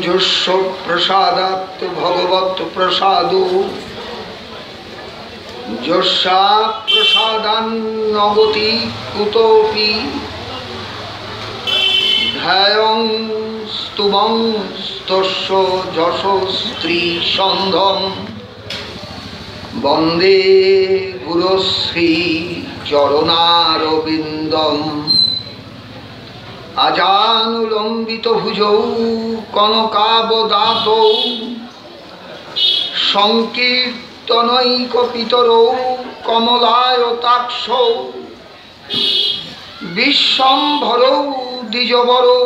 যস্য প্রসাদাৎ ভগবৎ প্রসাদো যস্যা প্রসাদান্নগতি কুতোপি ধ্যায়ং স্তুবং স্তস্য যশস্ত্রী সন্ধম বন্দে গুরুশ্রী চরণারবিন্দম আজানুলম্বিত ভুজৌ কনকাবদাতৌ সংকীর্তনৈকপিতরৌ কমলায়তাক্ষৌ বিশ্বম্ভরৌ দ্বিজবরৌ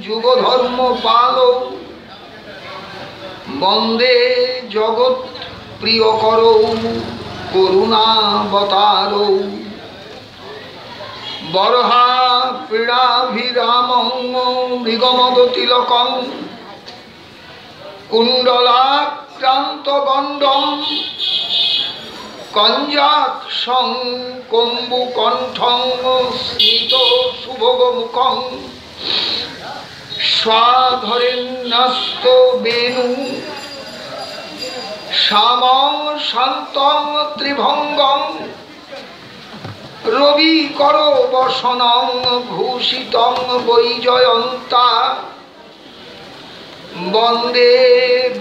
যুগধর্মপালৌ বন্দে জগৎ প্রিয়করৌ করুণাবতারৌ বরহা পীড়াভিরামং মৃগমদতিলকং কুণ্ডলাক্রান্তগণ্ডং কঞ্জাক্ষং কম্বুকণ্ঠং স্মিত শুভগমুখং স্বাধরেণ্যস্ত বেণু শ্যামং শান্তং ত্রিভঙ্গং রবিকর বসনং ভূষিতং বৈজয়ন্তা বন্দে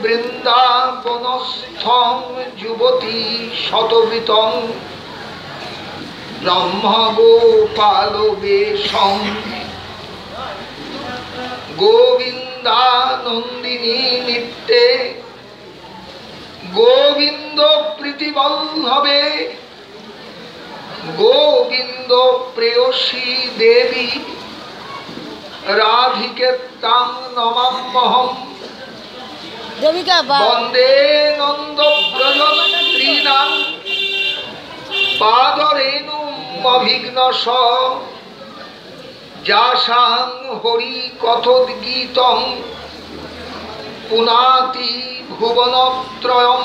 বৃন্দাবনস্থং যুবতী শতবিতং ব্রহ্মগোপালবেশং গোবিন্দানন্দিনী নিত্যে গোবিন্দ প্রীতিবল্লভে গোবিন্দ প্রেয়সী দেবী রাধিকে তাং নমাম্যহম বন্দে নন্দ ব্রজস্ত্রীণাং পাদরেণুমভিঘ্নস যাসাং হরি কথোদ্গীতং পুনাতি ভুবনত্রয়ম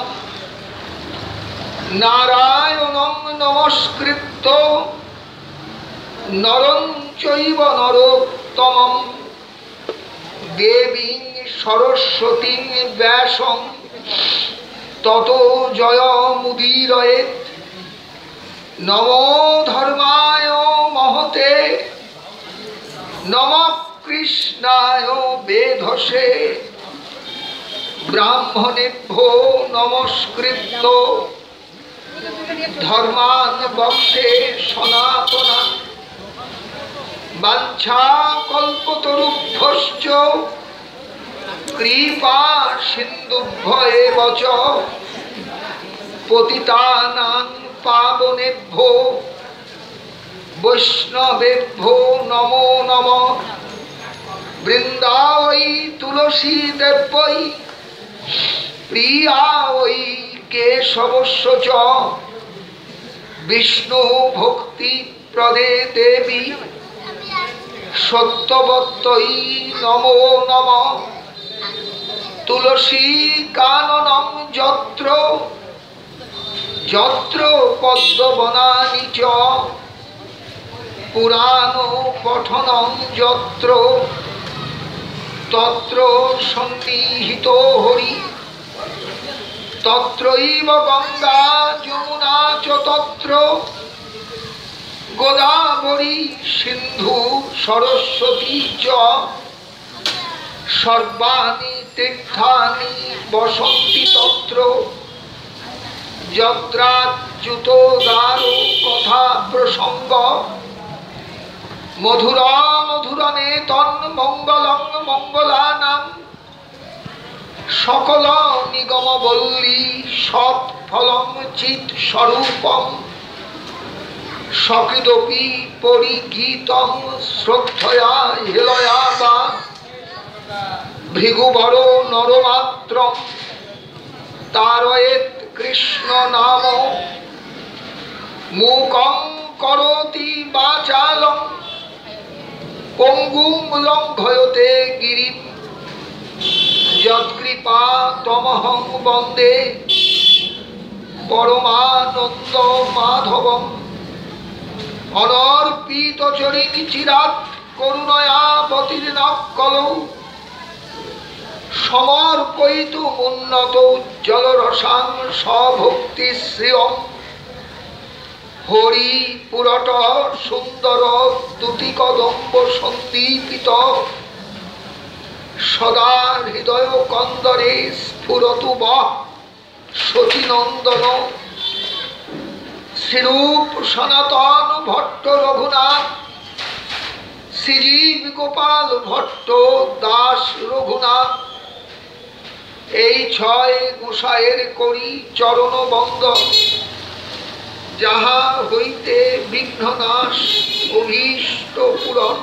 নারায়ণং নমস্কৃত্য নরং চৈব নরোত্তমং দেবীং সরস্বতীং ব্যাসং ততো জয়মুদীরয়েৎ নমো ধর্মায় মহতে নমঃ কৃষ্ণায় বেধসে ব্রাহ্মণেভ্যো নমস্কৃত্য ধর্মান বক্ষে সনাতনা বাঞ্ছা কল্পতরুভ্যশ্চ কৃপা সিন্ধুভ্য চ পতিতানাং পাবনেভ্যো বৈষ্ণবেভ্যো নমো নমঃ বৃন্দাবৈ তুলসী দেব্যৈ প্রিয়াবৈ কেশবস্য চ বিষ্ণু ভক্তি প্রদে দেবী সত্যবত্যৈ নমো নমঃ তুলসী কাননং যত্র যত্র পদ্মবনানি চ পুরাণ পঠনং যত্র তত্র সন্নিহিত হরি তত্রৈব গঙ্গা যমুনা চ তত্র গোদাবরী সিন্ধু সরস্বতী চ সর্বাণি তীর্থানি বসন্তি তত্র যত্রাচ্যুত দারো কথা প্রসঙ্গ মধুরা মধুরনেতন মঙ্গলং মঙ্গলানাং সকল নিগম বল্লী সৎফলং চিৎ স্বরূপং সকিদপি পরিগীতং শ্রদ্ধয়া হেলয়া বা ভৃগুবর নরমাত্রং তারয়েৎ কৃষ্ণ নাম মূকং করোতি বাচালং পঙ্গুং লঙ্ঘয়তে গিরিম যৎকৃপা তমহং বন্দে পরমানন্দ মাধবম অনর্পিত চরিণী চিরাত করুণয়া বতীর্ণ কলৌ সমর্পয়িতু উন্নত উজ্জ্বল রসাং স্বভক্তি শ্রিয়ম হরি পুরট সুন্দর দুটি কদম্ব সন্দীপিত সদা হৃদয় কন্দরে স্ফুরতু বহ শচীনন্দন শ্রীরূপ সনাতন ভট্ট রঘুনাথ শ্রীজীব গোপাল ভট্ট দাস রঘুনাথ এই ছয় গোসাইয়ের করি চরণ বন্দন যাহা হইতে বিঘ্ন নাশ অভীষ্ট পূরণ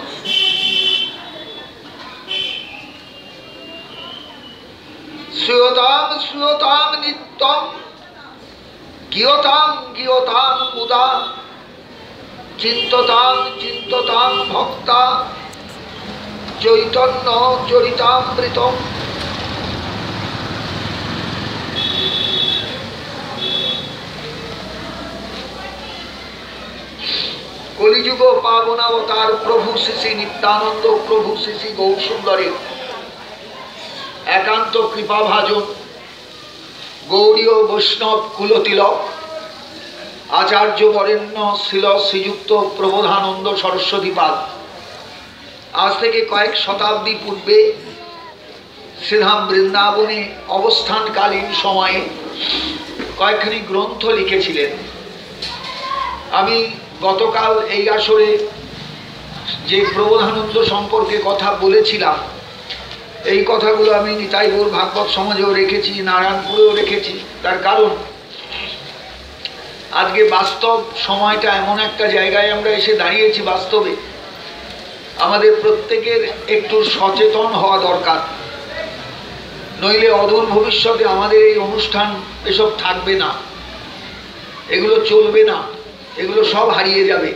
শ্রীয়তাং শ্রীয়তাং নিত্যম গীয়তাং গীয়তাং মুদা চিন্ততাং চিন্ততাং ভক্তা চৈতন্য চরিতামৃতম। কলিযুগ পাবনাবতার প্রভু শ্রী নিত্যানন্দ প্রভু শ্রী গৌর সুন্দরের একান্ত কৃপাভাজন গৌড়ীয় বৈষ্ণব কুলতিলক আচার্য বরেণ্য শ্রীল শ্রীযুক্ত প্রবোধানন্দ সরস্বতীপাদ আজ থেকে কয়েক শতাব্দী পূর্বে শ্রীধাম বৃন্দাবনে অবস্থানকালীন সময়ে কয়েকখানি গ্রন্থ লিখেছিলেন। আমি গতকাল এই আসরে যে প্রবোধানন্দ সম্পর্কে কথা বলেছিলাম এই কথাগুলো আমি নিতাই গৌর ভাগবত সমাজেও রেখেছি, নারায়ণপুরেও রেখেছি। তার কারণ আজকে বাস্তব সময়টা এমন একটা জায়গায় আমরা এসে দাঁড়িয়েছি, বাস্তবে আমাদের প্রত্যেকের একটু সচেতন হওয়া দরকার, নইলে অদূর ভবিষ্যতে আমাদের এই অনুষ্ঠান এসব থাকবে না, এগুলো চলবে না, এগুলো সব হারিয়ে যাবে।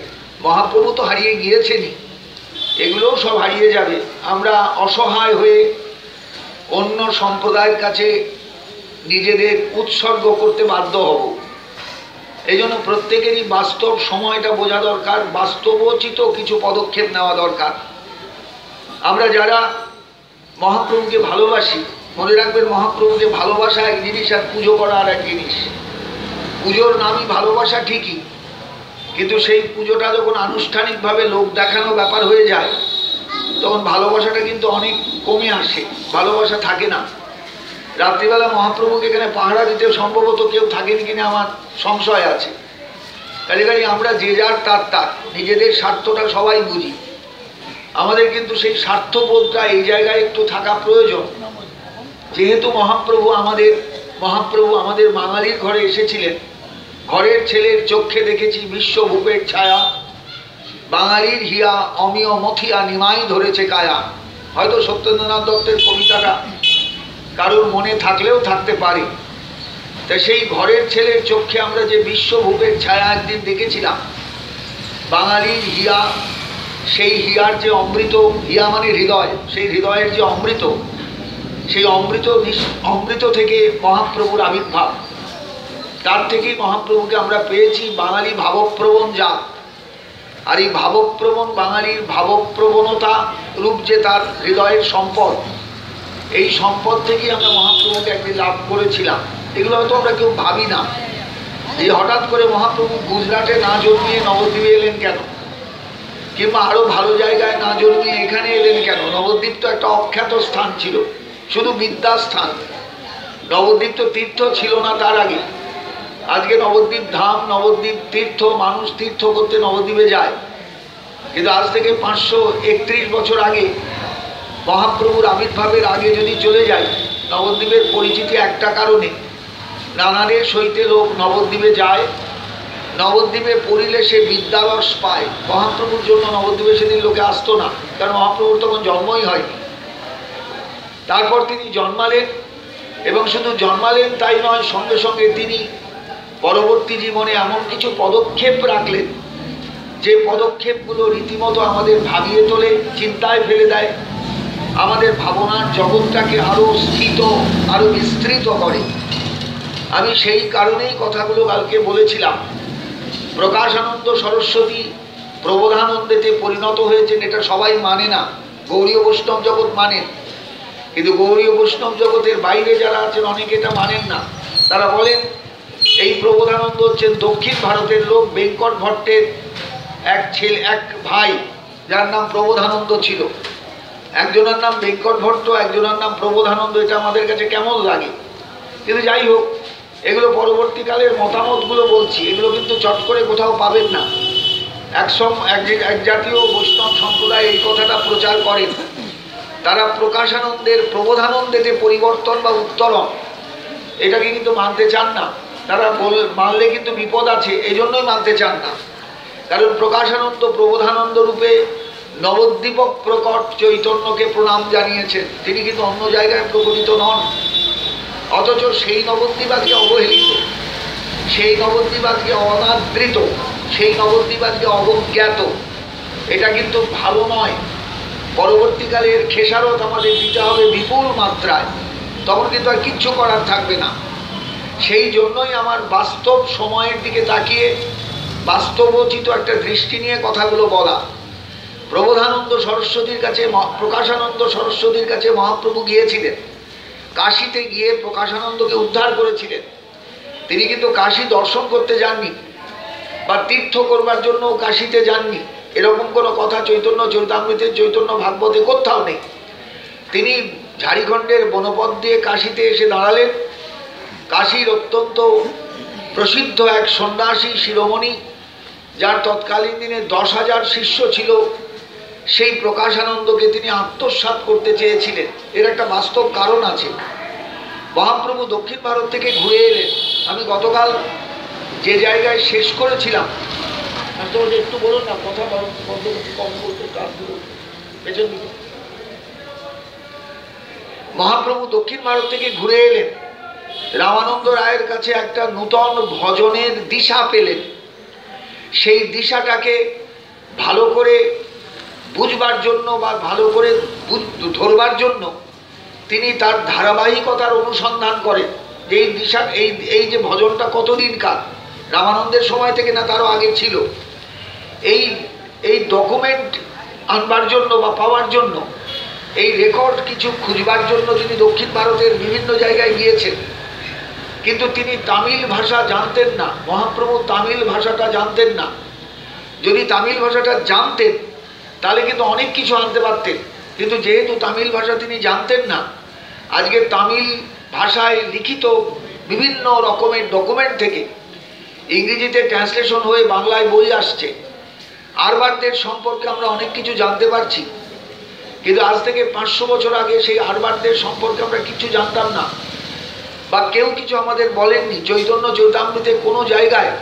মহাপ্রভু তো হারিয়ে গিয়েছেনই, এগুলোও সব হারিয়ে যাবে। আমরা অসহায় হয়ে অন্য সম্প্রদায়ের কাছে নিজেদের উৎসর্গ করতে বাধ্য হব। এই জন্য প্রত্যেকেরই বাস্তব সময়টা বোঝা দরকার, বাস্তবোচিত কিছু পদক্ষেপ নেওয়া দরকার। আমরা যারা মহাপ্রভুকে ভালোবাসি, মনে রাখবেন মহাপ্রভুকে ভালোবাসা এক জিনিস আর পুজো করা আর এক জিনিস। পুজোর নামই ভালোবাসা ঠিকই, কিন্তু সেই পুজোটা যখন আনুষ্ঠানিকভাবে লোক দেখানো ব্যাপার হয়ে যায় তখন ভালোবাসাটা কিন্তু অনেক কমে আসে, ভালোবাসা থাকে না। রাত্রিবেলা মহাপ্রভুকে এখানে পাহারা দিতে সম্ভবত কেউ থাকেন কিনা আমার সংশয় আছে। কাজে আমরা যে যার তার নিজেদের স্বার্থটা সবাই বুঝি, আমাদের কিন্তু সেই স্বার্থবোধটা এই জায়গায় একটু থাকা প্রয়োজন। যেহেতু মহাপ্রভু আমাদের বাঙালির ঘরে এসেছিলেন, ঘরের ছেলের চক্ষে দেখেছি বিশ্বভূপের ছায়া, বাঙালির হিয়া অমিয় মথিয়া নিমাই ধরেছে কায়া। হয়তো সত্যেন্দ্রনাথ দত্তের কবিতাটা কারোর মনে থাকলেও থাকতে পারে। তাই সেই ঘরের ছেলের চক্ষে আমরা যে বিশ্বভূপের ছায়া একদিন দেখেছিলাম, বাঙালির হিয়া, সেই হিয়ার যে অমৃত, হিয়া মানে হৃদয়, সেই হৃদয়ের যে অমৃত, সেই অমৃত থেকে মহাপ্রভুর আবির্ভাব, তার থেকেই মহাপ্রভুকে আমরা পেয়েছি। বাঙালি ভাবপ্রবণ জাত, আর এই ভাবপ্রবণ বাঙালির ভাবপ্রবণতা রূপ যে তার হৃদয়ের সম্পদ, এই সম্পদ থেকেই আমরা মহাপ্রভুকে একদিন লাভ করেছিলাম। এগুলো হয়তো আমরা কেউ ভাবি না। এই হঠাৎ করে মহাপ্রভু গুজরাটে না জন্মিয়ে নবদ্বীপে এলেন কেন, কিংবা আরও ভালো জায়গায় না জন্মিয়ে এখানে এলেন কেন? নবদ্বীপ তো একটা অখ্যাত স্থান ছিল, শুধু বিদ্যাস্থান। নবদ্বীপ তো তীর্থ ছিল না তার আগে। আজকে নবদ্বীপ ধাম, নবদ্বীপ তীর্থ, মানুষ তীর্থ করতে নবদ্বীপে যায়। কিন্তু আজ থেকে 531 বছর আগে, মহাপ্রভুর আবির্ভাবের আগে যদি চলে যাই, নবদ্বীপের পরিচিতি একটা কারণে, নানাদের সহিতে লোক নবদ্বীপে যায়। নবদ্বীপে পড়িলে সে বিদ্যারস পায়। মহাপ্রভুর জন্য নবদ্বীপে সেদিন লোকে আসতো না, কারণ মহাপ্রভুর তখন জন্মই হয়নি। তারপর তিনি জন্মালেন, এবং শুধু জন্মালেন তাই নয়, সঙ্গে সঙ্গে তিনি পরবর্তী জীবনে এমন কিছু পদক্ষেপ রাখলেন যে পদক্ষেপগুলো রীতিমতো আমাদের ভাবিয়ে তোলে, চিন্তায় ফেলে দেয়, আমাদের ভাবনার জগৎটাকে আরও স্থিত, আরও বিস্তৃত করে। আমি সেই কারণেই কথাগুলো কালকে বলেছিলাম। প্রকাশানন্দ সরস্বতী প্রবোধানন্দেতে পরিণত হয়েছেন, এটা সবাই মানে না, গৌড়ীয় বৈষ্ণব জগৎ মানেন, কিন্তু গৌড়ীয় বৈষ্ণব জগতের বাইরে যারা আছেন অনেকে এটা মানেন না। তারা বলেন এই প্রবোধানন্দ হচ্ছেন দক্ষিণ ভারতের লোক, বেঙ্কট ভট্টের এক ভাই, যার নাম প্রবোধানন্দ ছিল। একজনের নাম বেঙ্কট ভট্ট, একজনের নাম প্রবোধানন্দ। এটা আমাদের কাছে কেমন লাগে, কিন্তু যাই হোক, এগুলো পরবর্তীকালের মতামতগুলো বলছি, এগুলো কিন্তু চট করে কোথাও পাবেন না। এক জাতীয় বৈষ্ণব সম্প্রদায় এই কথাটা প্রচার করেন। তারা প্রকাশানন্দের প্রবোধানন্দেতে পরিবর্তন বা উত্তরণ এটাকে কিন্তু মানতে চান না। তারা মানলে কিন্তু বিপদ আছে, এই জন্যই মানতে চান না। কারণ প্রকাশানন্দ প্রবোধানন্দ রূপে নবদ্বীপক প্রকট চৈতন্যকে প্রণাম জানিয়েছেন। তিনি কিন্তু অন্য জায়গায় প্রকটিত নন। অথচ সেই নবদ্বীপ আজকে অবহেলিত, সেই নবদ্বীপ আজকে অনাদৃত, সেই নবদ্বীপ আজকে অবজ্ঞাত। এটা কিন্তু ভালো নয়। পরবর্তীকালের খেসারত আমাদের দিতে হবে বিপুল মাত্রায়, তখন কিন্তু আর কিচ্ছু করার থাকবে না। সেই জন্যই আমার বাস্তব সময়ের দিকে তাকিয়ে বাস্তবোচিত একটা দৃষ্টি নিয়ে কথাগুলো বলা। প্রবোধানন্দ সরস্বতীর কাছে, প্রকাশানন্দ সরস্বতীর কাছে মহাপ্রভু গিয়েছিলেন। কাশীতে গিয়ে প্রকাশানন্দকে উদ্ধার করেছিলেন। তিনি কিন্তু কাশী দর্শন করতে যাননি বা তীর্থ করবার জন্য কাশীতে যাননি, এরকম কোনো কথা চৈতন্য চরিতামৃতের, চৈতন্য ভাগবতে কোথাও নেই। তিনি ঝাড়খণ্ডের বনপথ দিয়ে কাশীতে এসে দাঁড়ালেন। কাশীর অত্যন্ত প্রসিদ্ধ এক সন্ন্যাসী শিরোমণি, যার তৎকালীন দিনে 10,000 শিষ্য ছিল, সেই প্রকাশানন্দকে তিনি আত্মসাৎ করতে চেয়েছিলেন। এর একটা বাস্তব কারণ আছে। মহাপ্রভু দক্ষিণ ভারত থেকে ঘুরে এলেন। আমি গতকাল যে জায়গায় শেষ করেছিলাম, একটু বলুন না, কথা কম বলতে, পেছন দিকে। মহাপ্রভু দক্ষিণ ভারত থেকে ঘুরে এলেন, রামানন্দ রায়ের কাছে একটা নূতন ভজনের দিশা পেলেন। সেই দিশাটাকে ভালো করে বুঝবার জন্য বা ভালো করে ধরবার জন্য তিনি তার ধারাবাহিকতার অনুসন্ধান করেন যে এই দিশা, এই যে ভজনটা কতদিনকার, রামানন্দের সময় থেকে না তারও আগে ছিল। এই ডকুমেন্ট আনবার জন্য বা পাওয়ার জন্য, এই রেকর্ড কিছু খুঁজবার জন্য তিনি দক্ষিণ ভারতের বিভিন্ন জায়গায় গিয়েছেন। কিন্তু তিনি তামিল ভাষা জানতেন না। মহাপ্রভু তামিল ভাষাটা জানতেন না। যদি তামিল ভাষাটা জানতেন তাহলে কিন্তু অনেক কিছু আনতে পারতেন, কিন্তু যেহেতু তামিল ভাষা তিনি জানতেন না, আজকে তামিল ভাষায় লিখিত বিভিন্ন রকমের ডকুমেন্ট থেকে ইংরেজিতে ট্রান্সলেশন হয়ে বাংলায় বই আসছে। আরবারদের সম্পর্কে আমরা অনেক কিছু জানতে পারছি, কিন্তু আজ থেকে 500 বছর আগে সেই আরবারদের সম্পর্কে আমরা কিছু জানতাম না, বা কেউ কিছু আমাদের বলেননি। চৈতন্য চরিতামৃতে কোনো জায়গায়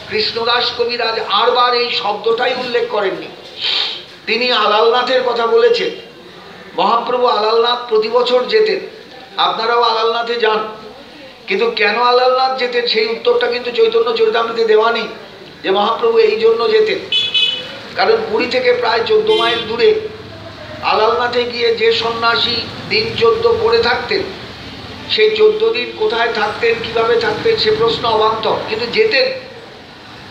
কৃষ্ণদাস কবিরাজ আরবার এই শব্দটাই উল্লেখ করেননি। তিনি আলালনাথের কথা বলেছেন। মহাপ্রভু আলালনাথ প্রতি বছর যেতেন, আপনারাও আলালনাথে যান, কিন্তু কেন আলালনাথ যেতেন সেই উত্তরটা কিন্তু চৈতন্য চরিতামৃতে দেওয়া নেই, যে মহাপ্রভু এই জন্য যেতেন। কারণ পুরী থেকে প্রায় 14 মাইল দূরে আলালনাথে গিয়ে যে সন্ন্যাসী দিন 14 পড়ে থাকতেন, সেই 14 দিন কোথায় থাকতেন, কিভাবে থাকতেন, সে প্রশ্ন অবান্তর, কিন্তু যেতেন।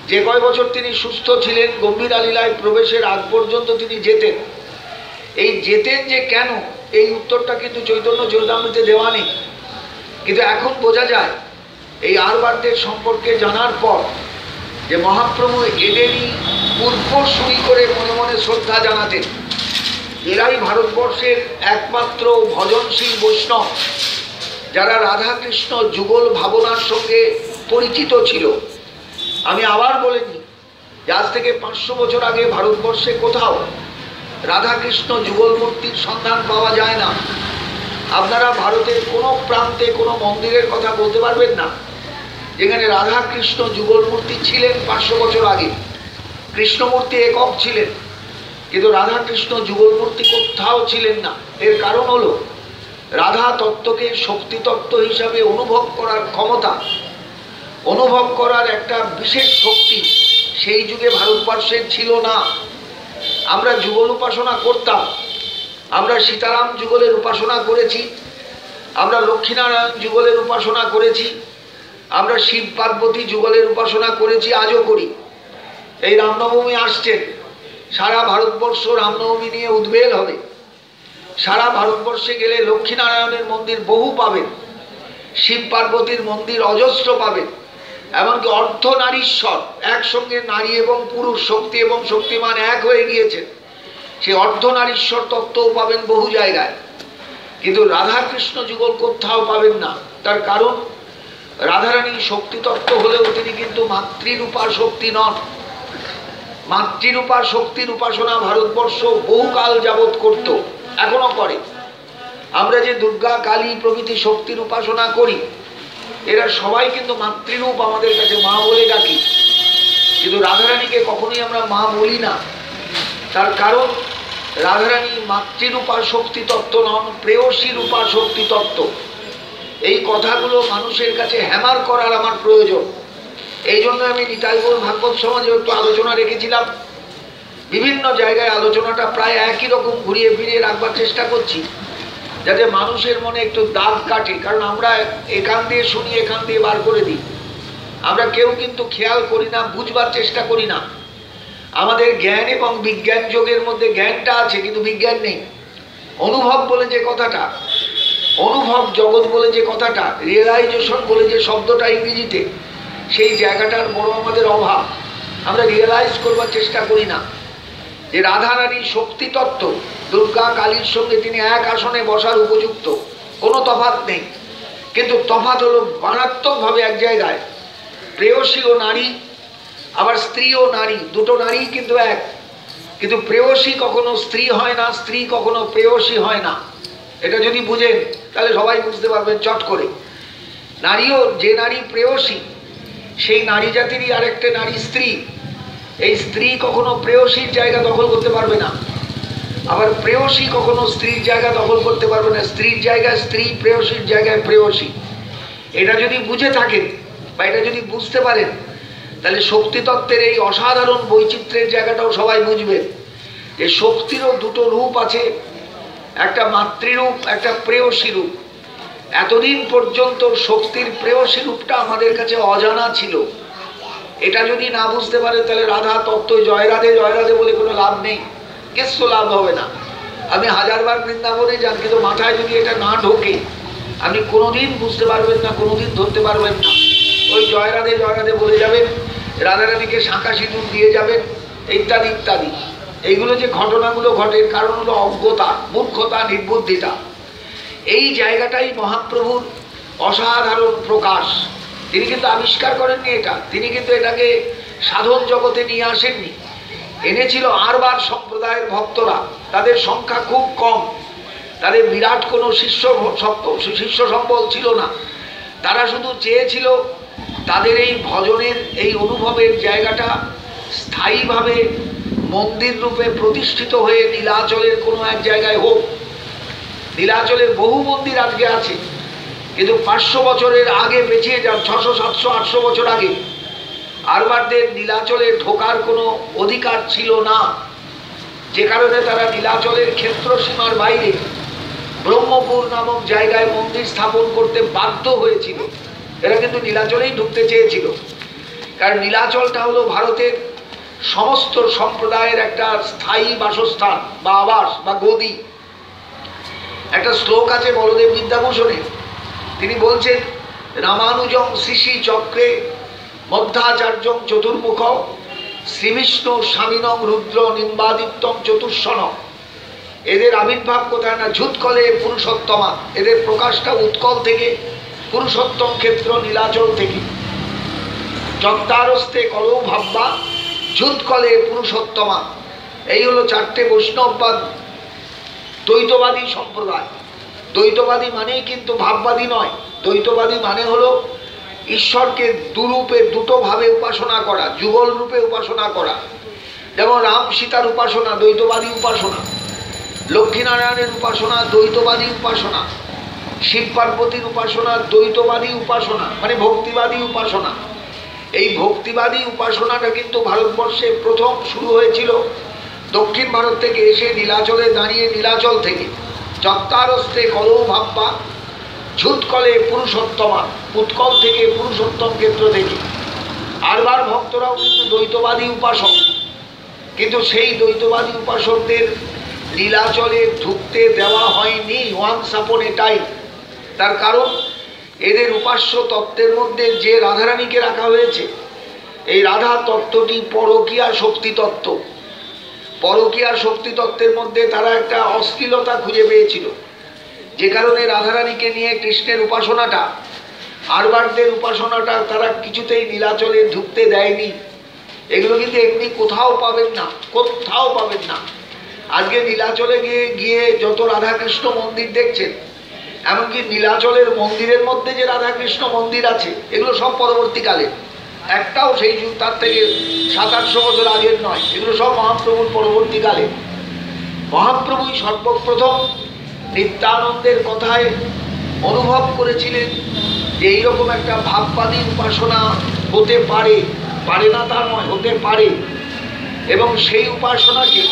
যে কয় বছর তিনি সুস্থ ছিলেন, গম্ভীর লীলায় প্রবেশের আগ পর্যন্ত তিনি যেতেন। এই যেতেন যে কেন, এই উত্তরটা কিন্তু চৈতন্য চরিতামৃতে দেওয়া নেই। কিন্তু এখন বোঝা যায় এই আরবারদের সম্পর্কে জানার পর, যে মহাপ্রভু এদেরই পূর্বসূরি করে মনে মনে শ্রদ্ধা জানাতেন। এরাই ভারতবর্ষের একমাত্র ভজনশীল বৈষ্ণব যারা রাধাকৃষ্ণ যুগল ভাবনার সঙ্গে পরিচিত ছিল। আমি আবার বলে দিই যে আজ থেকে 500 বছর আগে ভারতবর্ষে কোথাও রাধাকৃষ্ণ যুগল মূর্তির সন্ধান পাওয়া যায় না। আপনারা ভারতের কোনো প্রান্তে কোনো মন্দিরের কথা বলতে পারবেন না যেখানে রাধাকৃষ্ণ যুগল মূর্তি ছিলেন 500 বছর আগে। কৃষ্ণমূর্তি একক ছিলেন, কিন্তু রাধাকৃষ্ণ যুগল মূর্তি কোথাও ছিলেন না। এর কারণ হলো রাধা তত্ত্বকে শক্তি তত্ত্ব হিসাবে অনুভব করার ক্ষমতা, অনুভব করার একটা বিশেষ শক্তি সেই যুগে ভারতবর্ষের ছিল না। আমরা যুগল উপাসনা করতাম, আমরা সীতারাম যুগলের উপাসনা করেছি, আমরা লক্ষ্মীনারায়ণ যুগলের উপাসনা করেছি, আমরা শিব পার্বতী যুগলের উপাসনা করেছি, আজও করি। এই রামনবমী আসছেন, সারা ভারতবর্ষ রামনবমী নিয়ে উদ্বেল হবে। সারা ভারতবর্ষে গেলে লক্ষ্মীনারায়ণের মন্দির বহু পাবেন, শিব পার্বতীর মন্দির অজস্র পাবেন, এমনকি অর্ধনারীশ্বর, একসঙ্গে নারী এবং পুরুষ, শক্তি এবং শক্তিমান এক হয়ে গিয়েছেন, সেই অর্ধনারীশ্বর তত্ত্বও পাবেন বহু জায়গায়। কিন্তু রাধাকৃষ্ণ যুগল কোথাও পাবেন না। তার কারণ রাধারানী শক্তি তত্ত্ব হলেও তিনি কিন্তু মাতৃরূপা শক্তি নন। মাতৃরূপা শক্তির উপাসনা ভারতবর্ষ বহুকাল যাবৎ করত, এখনো করে। আমরা যে দুর্গা, কালী প্রভৃতি শক্তির উপাসনা করি, এরা সবাই কিন্তু মাতৃরূপ, আমাদের কাছে মা বলে ডাকি। কিন্তু রাধারানীকে কখনোই আমরা মা বলি না। তার কারণ রাধারানী মাতৃরূপা শক্তি তত্ত্ব নন, প্রেয়সী রূপা শক্তি তত্ত্ব। এই কথাগুলো মানুষের কাছে হ্যামার করার আমার প্রয়োজন। এই জন্য আমি নিতাই গৌর ভাগবত সমাজে একটু আলোচনা রেখেছিলাম। বিভিন্ন জায়গায় আলোচনাটা প্রায় একই রকম ঘুরিয়ে ফিরিয়ে রাখবার চেষ্টা করছি, যাতে মানুষের মনে একটু দাগ কাটে। কারণ আমরা এখান দিয়ে শুনি, এখান দিয়ে বার করে দিই। আমরা কেউ কিন্তু খেয়াল করি না, বুঝবার চেষ্টা করি না। আমাদের জ্ঞান এবং বিজ্ঞান যোগের মধ্যে জ্ঞানটা আছে, কিন্তু বিজ্ঞান নেই। অনুভব বলে যে কথাটা, অনুভব জগৎ বলে যে কথাটা, রিয়েলাইজেশন বলে যে শব্দটা ইংরেজিতে, সেই জায়গাটার বড় আমাদের অভাব। আমরা রিয়েলাইজ করবার চেষ্টা করি না যে রাধারানীর শক্তি তত্ত্ব দুর্গা কালীর সঙ্গে তিনি এক আসনে বসার উপযুক্ত, কোনো তফাৎ নেই। কিন্তু তফাৎ হলো মারাত্মকভাবে এক জায়গায়, প্রেয়সী ও নারী, আবার স্ত্রী ও নারী, দুটো নারী কিন্তু এক। কিন্তু প্রেয়সী কখনো স্ত্রী হয় না, স্ত্রী কখনো প্রেয়সী হয় না। এটা যদি বুঝেন তাহলে সবাই বুঝতে পারবেন চট করে। নারীও, যে নারী প্রেয়সী, সেই নারী জাতিরই আরেকটা নারী স্ত্রী। এই স্ত্রী কখনো প্রেয়সীর জায়গা দখল করতে পারবে না, আবার প্রেয়সী কখনো স্ত্রীর জায়গা দখল করতে পারবে না। স্ত্রীর জায়গায় স্ত্রী, প্রেয়সীর জায়গায় প্রেয়সী। এটা যদি বুঝে থাকেন বা এটা যদি বুঝতে পারেন, তাহলে শক্তিতত্ত্বের এই অসাধারণ বৈচিত্র্যের জায়গাটাও সবাই বুঝবেন যে শক্তিরও দুটো রূপ আছে, একটা মাতৃরূপ, একটা প্রেয়সী রূপ। এতদিন পর্যন্ত শক্তির প্রেয়সী রূপটা আমাদের কাছে অজানা ছিল। এটা যদি না বুঝতে পারে তাহলে রাধা তত্ত্ব জয় রাধে জয় রাধে বলে কোনো লাভ নেই, কিছু লাভ হবে না। আপনি হাজারবার বৃন্দাবনে যান, কিন্তু মাথায় যদি এটা না ঢোকে আপনি কোনোদিন বুঝতে পারবেন না, কোনোদিন ধরতে পারবেন না। ওই জয় রাধে বলে যাবেন, রাধারানীকে শাঁখা সিঁদুর দিয়ে যাবেন, ইত্যাদি ইত্যাদি। এইগুলো যে ঘটনাগুলো ঘটে, কারণ হলো অজ্ঞতা, মূর্খতা, নির্বুদ্ধিতা। এই জায়গাটাই মহাপ্রভুর অসাধারণ প্রকাশ। তিনি কিন্তু আবিষ্কার করেননি এটা, তিনি কিন্তু এটাকে সাধন জগতে নিয়ে আসেননি। এনেছিল আরবার সম্প্রদায়ের ভক্তরা, তাদের সংখ্যা খুব কম, তাদের বিরাট কোনো শিষ্য সম্বল ছিল না। তারা শুধু চেয়েছিল তাদের এই ভজনের, এই অনুভবের জায়গাটা স্থায়ীভাবে মন্দির রূপে প্রতিষ্ঠিত হয়ে নীলাচলের কোনো এক জায়গায় হোক। নীলাচলের বহু মন্দির আজকে আছে, কিন্তু 500 বছরের আগে পেছিয়ে যান, 600, 700, 800 বছর আগে আরবারদের নীলাচলে ঢোকার কোনো অধিকার ছিল না, যে কারণে তারা নীলাচলের ক্ষেত্র সীমার বাইরে ব্রহ্মপুর নামক জায়গায় মন্দির স্থাপন করতে বাধ্য হয়েছিল। এরা কিন্তু নীলাচলেই ঢুকতে চেয়েছিল, কারণ নীলাচলটা হলো ভারতের সমস্ত সম্প্রদায়ের একটা স্থায়ী বাসস্থান বা আবাস বা গদি। একটা শ্লোক আছে বলদেব বিদ্যাভূষণের, তিনি বলছেন রামানুজং শ্রী চক্রে মধ্যাচার্যং চতুর্মুখ শ্রীবিষ্ণু স্বামীনং রুদ্র নিম্বাদিত্যং চতুর্শন। এদের আবির্ভাব কোথায় না, ঝুৎকলে পুরুষোত্তমা। এদের প্রকাশটা উৎকল থেকে, পুরুষোত্তম ক্ষেত্র নীলাচল থেকে। যত্তারস্তে কলৌ ভাববা ঝুৎকলে পুরুষোত্তমা। এই হলো 4টে বৈষ্ণববাদ দ্বৈতবাদী সম্প্রদায়। দ্বৈতবাদী মানেই কিন্তু ভাববাদী নয়। দ্বৈতবাদী মানে হলো ঈশ্বরকে দুরূপে, দুটো ভাবে উপাসনা করা, যুগল রূপে উপাসনা করা। যেমন রাম সীতার উপাসনা দ্বৈতবাদী উপাসনা, লক্ষ্মীনারায়ণের উপাসনা দ্বৈতবাদী উপাসনা, শিব পার্বতীর উপাসনা দ্বৈতবাদী উপাসনা, মানে ভক্তিবাদী উপাসনা। এই ভক্তিবাদী উপাসনাটা কিন্তু ভারতবর্ষে প্রথম শুরু হয়েছিল দক্ষিণ ভারত থেকে এসে নীলাচলে দাঁড়িয়ে, নীলাচল থেকে। যত্তারস্তে কলৌ ভাববা ঝুৎকলে পুরুষোত্তমা, উৎকল থেকে, পুরুষোত্তম ক্ষেত্র থেকে। আরবার ভক্তরাও কিন্তু দ্বৈতবাদী উপাসক, কিন্তু সেই দ্বৈতবাদী উপাসকদের নীলাচলে ঢুকতে দেওয়া হয়নি ওয়ান্স আপন এ টাইম। তার কারণ এদের উপাস্য তত্ত্বের মধ্যে যে রাধারানীকে রাখা হয়েছে, এই রাধা তত্ত্বটি পরকীয়া শক্তি তত্ত্ব। পরকীয়া শক্তি তত্ত্বের মধ্যে তারা একটা অশ্লীলতা খুঁজে পেয়েছিল, যে কারণে রাধারানীকে নিয়ে কৃষ্ণের উপাসনাটা, আরবারদের উপাসনাটা তারা কিছুতেই নীলাচলে ঢুকতে দেয়নি। এগুলো কিন্তু এমনি কোথাও পাবেন না, কোথাও পাবেন না। আজকে নীলাচলে গিয়ে যত রাধাকৃষ্ণ মন্দির দেখছেন, এমনকি নীলাচলের মন্দিরের মধ্যে যে রাধাকৃষ্ণ মন্দির আছে, এগুলো সব পরবর্তীকালে, একটাও সেই যুগ তার থেকে 700-800 বছর আগের নয়। এগুলো সব মহাপ্রভুর পরবর্তীকালে। মহাপ্রভুই সর্বপ্রথম নিত্যানন্দের কথায় অনুভব করেছিলেন যে এইরকম একটা ভাববাদী উপাসনা হতে পারে, পারে না তা নয়, হতে পারে। এবং সেই উপাসনাকে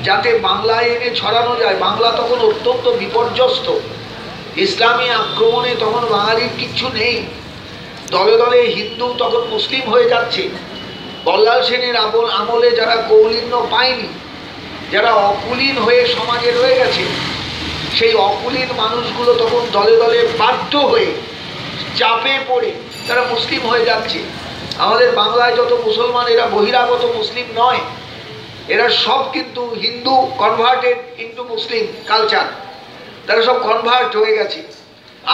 যাতে বাংলায় এনে ছড়ানো যায়। বাংলা তখন অত্যন্ত বিপর্যস্ত, ইসলামী আক্রমণে তখন বাঙালির কিচ্ছু নেই। দলে দলে হিন্দু তখন মুসলিম হয়ে যাচ্ছে। বল্লাল সেনের আমলে যারা কৌলিন্য পায়নি, যারা অকুলীন হয়ে সমাজে রয়ে গেছে, সেই অকুলীন মানুষগুলো তখন দলে দলে বাধ্য হয়ে চাপে পড়ে তারা মুসলিম হয়ে যাচ্ছে। আমাদের বাংলায় যত মুসলমান, এরা বহিরাগত মুসলিম নয়, এরা সব কিন্তু হিন্দু কনভার্টেড ইন্টু মুসলিম কালচার। তারা সব কনভার্ট হয়ে গেছে।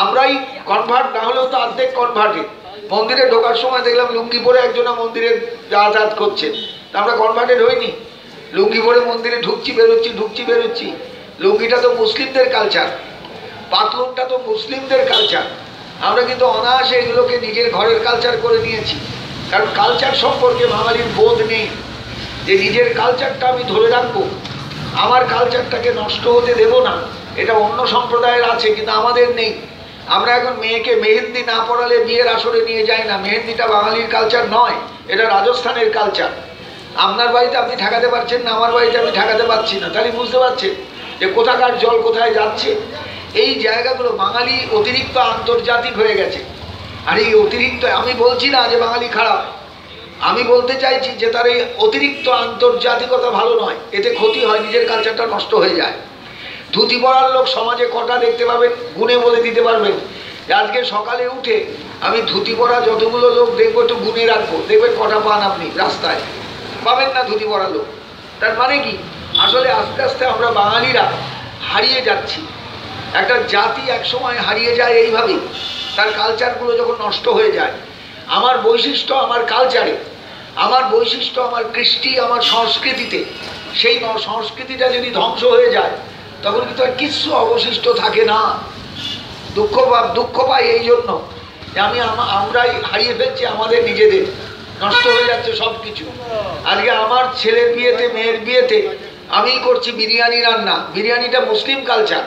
আমরাই কনভার্ট না হলেও তো অর্ধেক কনভার্টেড। মন্দিরে ঢোকার সময় দেখলাম লুঙ্গি পরে একজনা মন্দিরে যাতায়াত করছেন, তা আমরা কনভার্টেড হইনি? লুঙ্গি পরে মন্দিরে ঢুকছি বেরোচ্ছি, ঢুকছি বেরোচ্ছি। লুঙ্গিটা তো মুসলিমদের কালচার, পাতলুনটা তো মুসলিমদের কালচার। আমরা কিন্তু অনায়াসে এগুলোকে নিজের ঘরের কালচার করে নিয়েছি। কারণ কালচার সম্পর্কে বাঙালির বোধ নেই, যে নিজের কালচারটা আমি ধরে রাখবো, আমার কালচারটাকে নষ্ট হতে দেব না। এটা অন্য সম্প্রদায়ের আছে, কিন্তু আমাদের নেই। আমরা এখন মেয়েকে মেহেন্দি না পড়ালে বিয়ের আসরে নিয়ে যাই না। মেহেন্দিটা বাঙালির কালচার নয়, এটা রাজস্থানের কালচার। আপনার বাড়িতে আপনি ঠেকাতে পারছেন না, আমার বাড়িতে আমি ঠেকাতে পারছি না। তাহলে বুঝতে পারছেন যে কোথাকার জল কোথায় যাচ্ছে। এই জায়গাগুলো বাঙালি অতিরিক্ত আন্তর্জাতিক হয়ে গেছে। আর এই অতিরিক্ত, আমি বলছি না যে বাঙালি খারাপ, আমি বলতে চাইছি যে তার এই অতিরিক্ত আন্তর্জাতিকতা ভালো নয়। এতে ক্ষতি হয়, নিজের কালচারটা নষ্ট হয়ে যায়। ধুতি পরার লোক সমাজে কটা দেখতে পাবেন, গুণে বলে দিতে পারবেন। আজকে সকালে উঠে আমি ধুতি পরা যতগুলো লোক দেখবো একটু গুণে রাখবো, দেখবেন কটা পান আপনি রাস্তায়, পাবেন না ধুতি পরা লোক। তার মানে কি, আসলে আস্তে আস্তে আমরা বাঙালিরা হারিয়ে যাচ্ছি। একটা জাতি একসময় হারিয়ে যায় এইভাবেই, তার কালচারগুলো যখন নষ্ট হয়ে যায়। আমার বৈশিষ্ট্য আমার কালচারে, আমার বৈশিষ্ট্য আমার কৃষ্টি, আমার সংস্কৃতিতে। সেই সংস্কৃতিটা যদি ধ্বংস হয়ে যায়, তখন কিন্তু আর কিছু অবশিষ্ট থাকে না। দুঃখ পাই এই জন্য যে আমরাই হারিয়ে ফেলছি আমাদের নিজেদের, নষ্ট হয়ে যাচ্ছে সব কিছু। আজকে আমার ছেলের বিয়েতে, মেয়ের বিয়েতে আমি করছি বিরিয়ানি রান্না। বিরিয়ানিটা মুসলিম কালচার।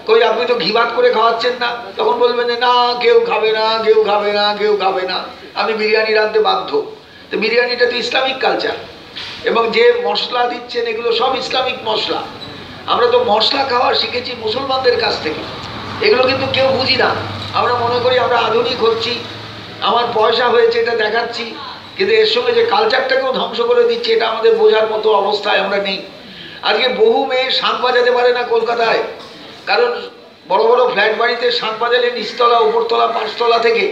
কই আপনি তো ঘি ভাত করে খাওয়াচ্ছেন না? তখন বলবেন যে না, কেউ খাবে না, কেউ খাবে না, কেউ খাবে না, আমি বিরিয়ানি রাঁধতে বাধ্য। তো বিরিয়ানিটা তো ইসলামিক কালচার, এবং যে মশলা দিচ্ছেন এগুলো সব ইসলামিক মশলা। আমরা তো মশলা খাওয়া শিখেছি মুসলমানদের কাছ থেকে। এগুলো কিন্তু কেউ বুঝি না। আমরা মনে করি আমরা আধুনিক হচ্ছি, আমার পয়সা হয়েছে এটা দেখাচ্ছি, কিন্তু এর সঙ্গে যে কালচারটাকেও ধ্বংস করে দিচ্ছি, এটা আমাদের বোঝার মতো অবস্থায় আমরা নেই। আজকে বহু মেয়ে শাঁখ বাজাতে পারে না কলকাতায়, কারণ বড় বড় ফ্ল্যাট বাড়িতে শাঁখ বাজালে নিচতলা, উপরতলা, পাঁচতলা থেকে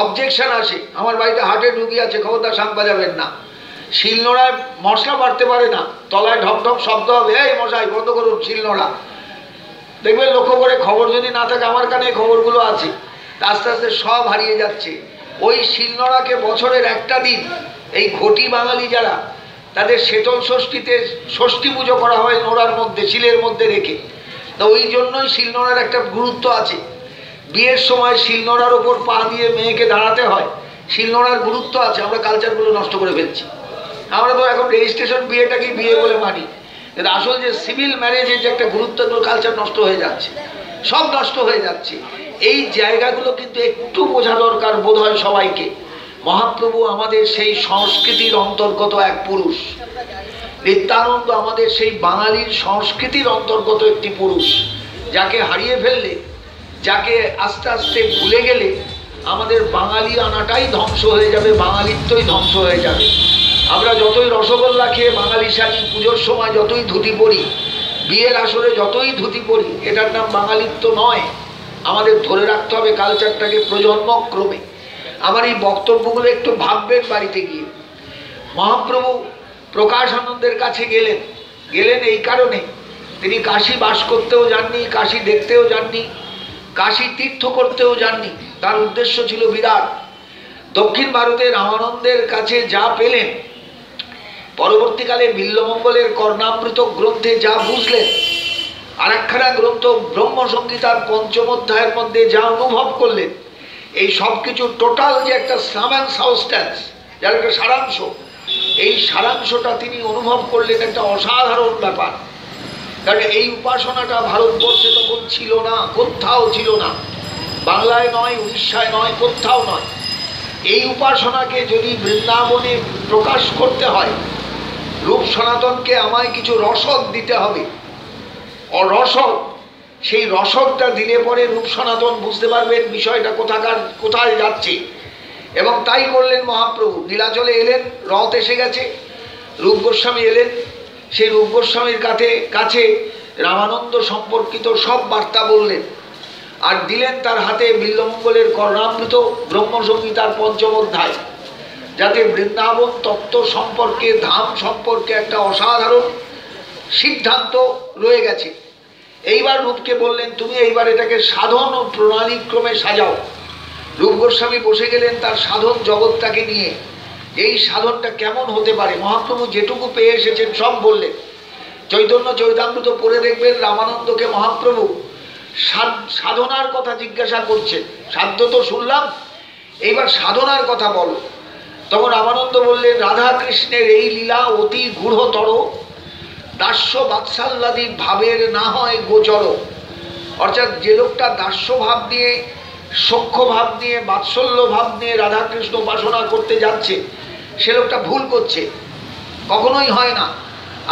অবজেকশন আসে। আমার বাড়িতে হার্টের রুগী আছে, খবরদার শাঁখ বাজাবেন না। শিলনোড়ায় মশলা বাড়তে পারে না, তলায় ঢপ ঢপ শব্দ হবে, এই মশাই বন্ধ করুন শিলনোড়া। দেখবেন লক্ষ্য করে, খবর যদি না থাকে, আমার কানে খবরগুলো আছে। আস্তে আস্তে সব হারিয়ে যাচ্ছে। ওই শিলনোড়াকে বছরের একটা দিন এই ঘটি বাঙালি যারা, তাদের শীতল ষষ্ঠীতে ষষ্ঠী পুজো করা হয় নোড়ার মধ্যে, শিলের মধ্যে রেখে। তো ওই জন্যই শিলনোড়ার একটা গুরুত্ব আছে। বিয়ের সময় শিলনোড়ার ওপর পা দিয়ে মেয়েকে দাঁড়াতে হয়, শিলনোড়ার গুরুত্ব আছে। আমরা কালচারগুলো নষ্ট করে ফেলছি। আমরা তো এখন রেজিস্ট্রেশন বিয়েটাকে বিয়ে বলে মানি, কিন্তু আসল যে সিভিল ম্যারেজের যে একটা গুরুত্বপূর্ণ কালচার নষ্ট হয়ে যাচ্ছে, সব নষ্ট হয়ে যাচ্ছে। এই জায়গাগুলো কিন্তু একটু বোঝা দরকার বোধ হয় সবাইকে। মহাপ্রভু আমাদের সেই সংস্কৃতির অন্তর্গত এক পুরুষ, নিত্যানন্দ আমাদের সেই বাঙালির সংস্কৃতির অন্তর্গত একটি পুরুষ, যাকে হারিয়ে ফেললে, যাকে আস্তে আস্তে ভুলে গেলে আমাদের বাঙালি আনাটাই ধ্বংস হয়ে যাবে, বাঙালিত্বই ধ্বংস হয়ে যাবে। আমরা যতই রসগোল্লা খেয়ে বাঙালি সাজি, পুজোর সময় যতই ধুতি পরি, বিয়ের আসরে যতই ধুতি পরি, এটার নাম বাঙালিত্ব নয়। আমাদের ধরে রাখতে হবে কালচারটাকে প্রজন্মক্রমে। আমার এই বক্তব্যগুলো একটু ভাববেন বাড়িতে গিয়ে। মহাপ্রভু প্রকাশানন্দের কাছে গেলেন এই কারণে, তিনি কাশী বাস করতেও যাননি, কাশী দেখতেও যাননি, কাশী তীর্থ করতেও যাননি। তার উদ্দেশ্য ছিল বিরাট। দক্ষিণ ভারতে রামানন্দের কাছে যা পেলেন, পরবর্তীকালে বিল্বমঙ্গলের কর্ণামৃত গ্রন্থে যা বুঝলেন, আর একখানা গ্রন্থ ব্রহ্মসংহিতার পঞ্চম অধ্যায়ের মধ্যে যা অনুভব করলেন, এই সব কিছু টোটাল যে একটা সাম অ্যান্ড সাবস্ট্যান্স, যার একটা সারাংশ, এই সারাংশটা তিনি অনুভব করলেন। একটা অসাধারণ ব্যাপার। কারণ এই উপাসনাটা ভারতবর্ষে তখন ছিল না, কোথাও ছিল না, বাংলায় নয়, উড়িষ্যায় নয়, কোথাও নয়। এই উপাসনাকে যদি বৃন্দাবনে প্রকাশ করতে হয়, রূপ সনাতনকে আমায় কিছু রসদ দিতে হবে, রসদ। সেই রসদটা দিলে পরে রূপ সনাতন বুঝতে পারবেন বিষয়টা কোথায় যাচ্ছে। এবং তাই করলেন মহাপ্রভু। নীলাচলে এলেন, রথ এসে গেছে, রূপ গোস্বামী এলেন। সেই রূপ গোস্বামীর কাছে রামানন্দ সম্পর্কিত সব বার্তা বললেন, আর দিলেন তার হাতে বিল্বমঙ্গলের কর্ণামৃত ব্রহ্মসংহিতার পঞ্চম অধ্যায়, যাতে বৃন্দাবন তত্ত্ব সম্পর্কে, ধাম সম্পর্কে একটা অসাধারণ সিদ্ধান্ত রয়ে গেছে। এইবার রূপকে বললেন, তুমি এইবার এটাকে সাধন ও প্রণালীক্রমে সাজাও। রূপ গোস্বামী বসে গেলেন তার সাধন জগৎটাকে নিয়ে। এই সাধনটা কেমন হতে পারে, মহাপ্রভু যেটুকু পেয়ে এসেছেন সব বললেন। চৈতন্য চৈতামৃত পড়ে দেখবেন রামানন্দকে মহাপ্রভু সাধনার কথা জিজ্ঞাসা করছেন। সাধ্য তো শুনলাম, এইবার সাধনার কথা বলো। তখন রামানন্দ বললেন, রাধা কৃষ্ণের এই লীলা অতি গূঢ়তর, দাস্য বাৎসাল্যাদি ভাবের না হয় গোচর। অর্থাৎ যে লোকটা দাস্য ভাব নিয়ে, সখ্য ভাব নিয়ে, বাৎসল্য ভাব নিয়ে রাধাকৃষ্ণ উপাসনা করতে যাচ্ছে, সে লোকটা ভুল করছে। কখনোই হয় না।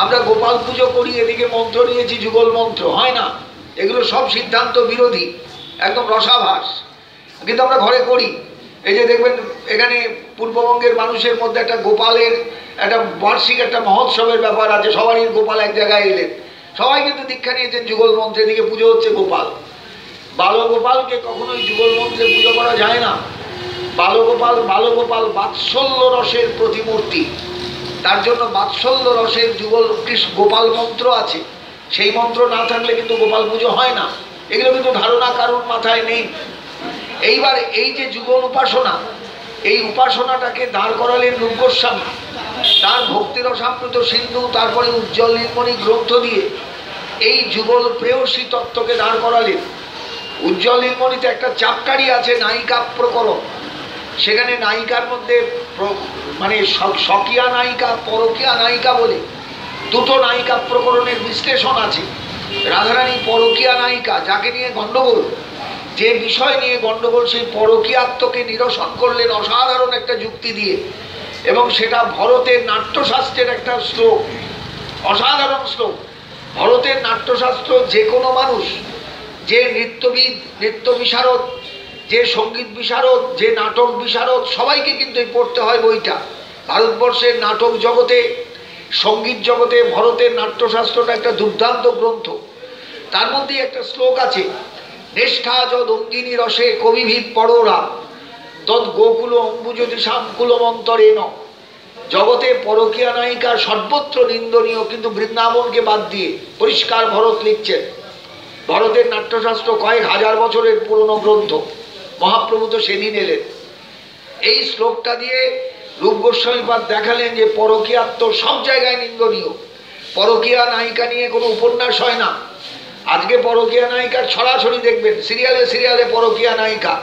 আমরা গোপাল পুজো করি, এদিকে মন্ত্র নিয়েছি, যুগল মন্ত্র, হয় না। এগুলো সব সিদ্ধান্ত বিরোধী, একদম রসাভাস, কিন্তু আমরা ঘরে করি। এই যে দেখবেন এখানে পূর্ববঙ্গের মানুষের মধ্যে একটা গোপালের একটা বার্ষিক একটা মহোৎসবের ব্যাপার আছে। সবারই গোপাল এক জায়গায় এলেন, সবাই কিন্তু দীক্ষা নিয়েছেন যুগল মন্ত্রে, এদিকে পুজো হচ্ছে গোপাল। বালগোপালকে কখনোই যুগল মন্ত্রে পুজো করা যায় না। বালগোপাল বাৎসল্য রসের প্রতিমূর্তি, তার জন্য বাৎসল্য রসের যুগল গোপাল মন্ত্র আছে। সেই মন্ত্র না থাকলে কিন্তু গোপাল পুজো হয় না। এগুলো কিন্তু ধারণা কারোর মাথায় নেই। এইবার এই যে যুগল উপাসনা, এই উপাসনাটাকে দাঁড় করালেন রূপ গোস্বামী। তার ভক্তিরসামৃত সিন্ধু, তারপরে উজ্জ্বল নীলমণি গ্রন্থ দিয়ে এই যুগল প্রেয়সী তত্ত্বকে দাঁড় করালেন। উজ্জ্বল নীলমণিতে একটা চ্যাপ্টারই আছে নায়িকা প্রকরণ। সেখানে নায়িকার মধ্যে মানে স্বকীয়া নায়িকা, পরকীয়া নায়িকা বলে দুটো নায়িকা প্রকরণের বিশ্লেষণ আছে। রাধারানী পরকীয়া নায়িকা, যাকে নিয়ে গণ্ডগোল, যে বিষয় নিয়ে গণ্ডগোল, সেই পরকীয়াত্মকে নিরসন করলেন অসাধারণ একটা যুক্তি দিয়ে। এবং সেটা ভরতের নাট্যশাস্ত্রের একটা শ্লোক, অসাধারণ শ্লোক। ভরতের নাট্যশাস্ত্র যে কোনো মানুষ, যে নৃত্যবিদ, নৃত্য বিশারদ, যে সঙ্গীত বিশারদ, যে নাটক বিশারদ, সবাইকে কিন্তু পড়তে হয় বইটা। ভারতবর্ষের নাটক জগতে, সঙ্গীত জগতে ভরতের নাট্যশাস্ত্রটা একটা দুর্দান্ত গ্রন্থ। তার মধ্যে একটা শ্লোক আছে, নিষ্ঠা যদ অঙ্গিনী রসে কবিভিদ পরোরা তদ গোকুল অম্বুজ্যোতিষাম কুলমন্তরেণ। জগতে পরকীয়া নায়িকা সর্বত্র নিন্দনীয়, কিন্তু বৃন্দাবনকে বাদ দিয়ে পরিষ্কার ভরত লিখছেন। ভরতের নাট্যশাস্ত্র কয়েক হাজার বছরের পুরনো গ্রন্থ, মহাপ্রভু তো সেদিন এলেন। এই শ্লোকটা দিয়ে রূপ গোস্বামীপাদ দেখালেন যে পরকীয়াত্ম সব জায়গায় নিন্দনীয়। পরকীয়া নায়িকা নিয়ে কোনো উপন্যাস হয় না। আজকে পরকীয়া নায়িকার ছড়াছড়ি দেখবেন, সিরিয়ালে পরকীয়া নায়িকা,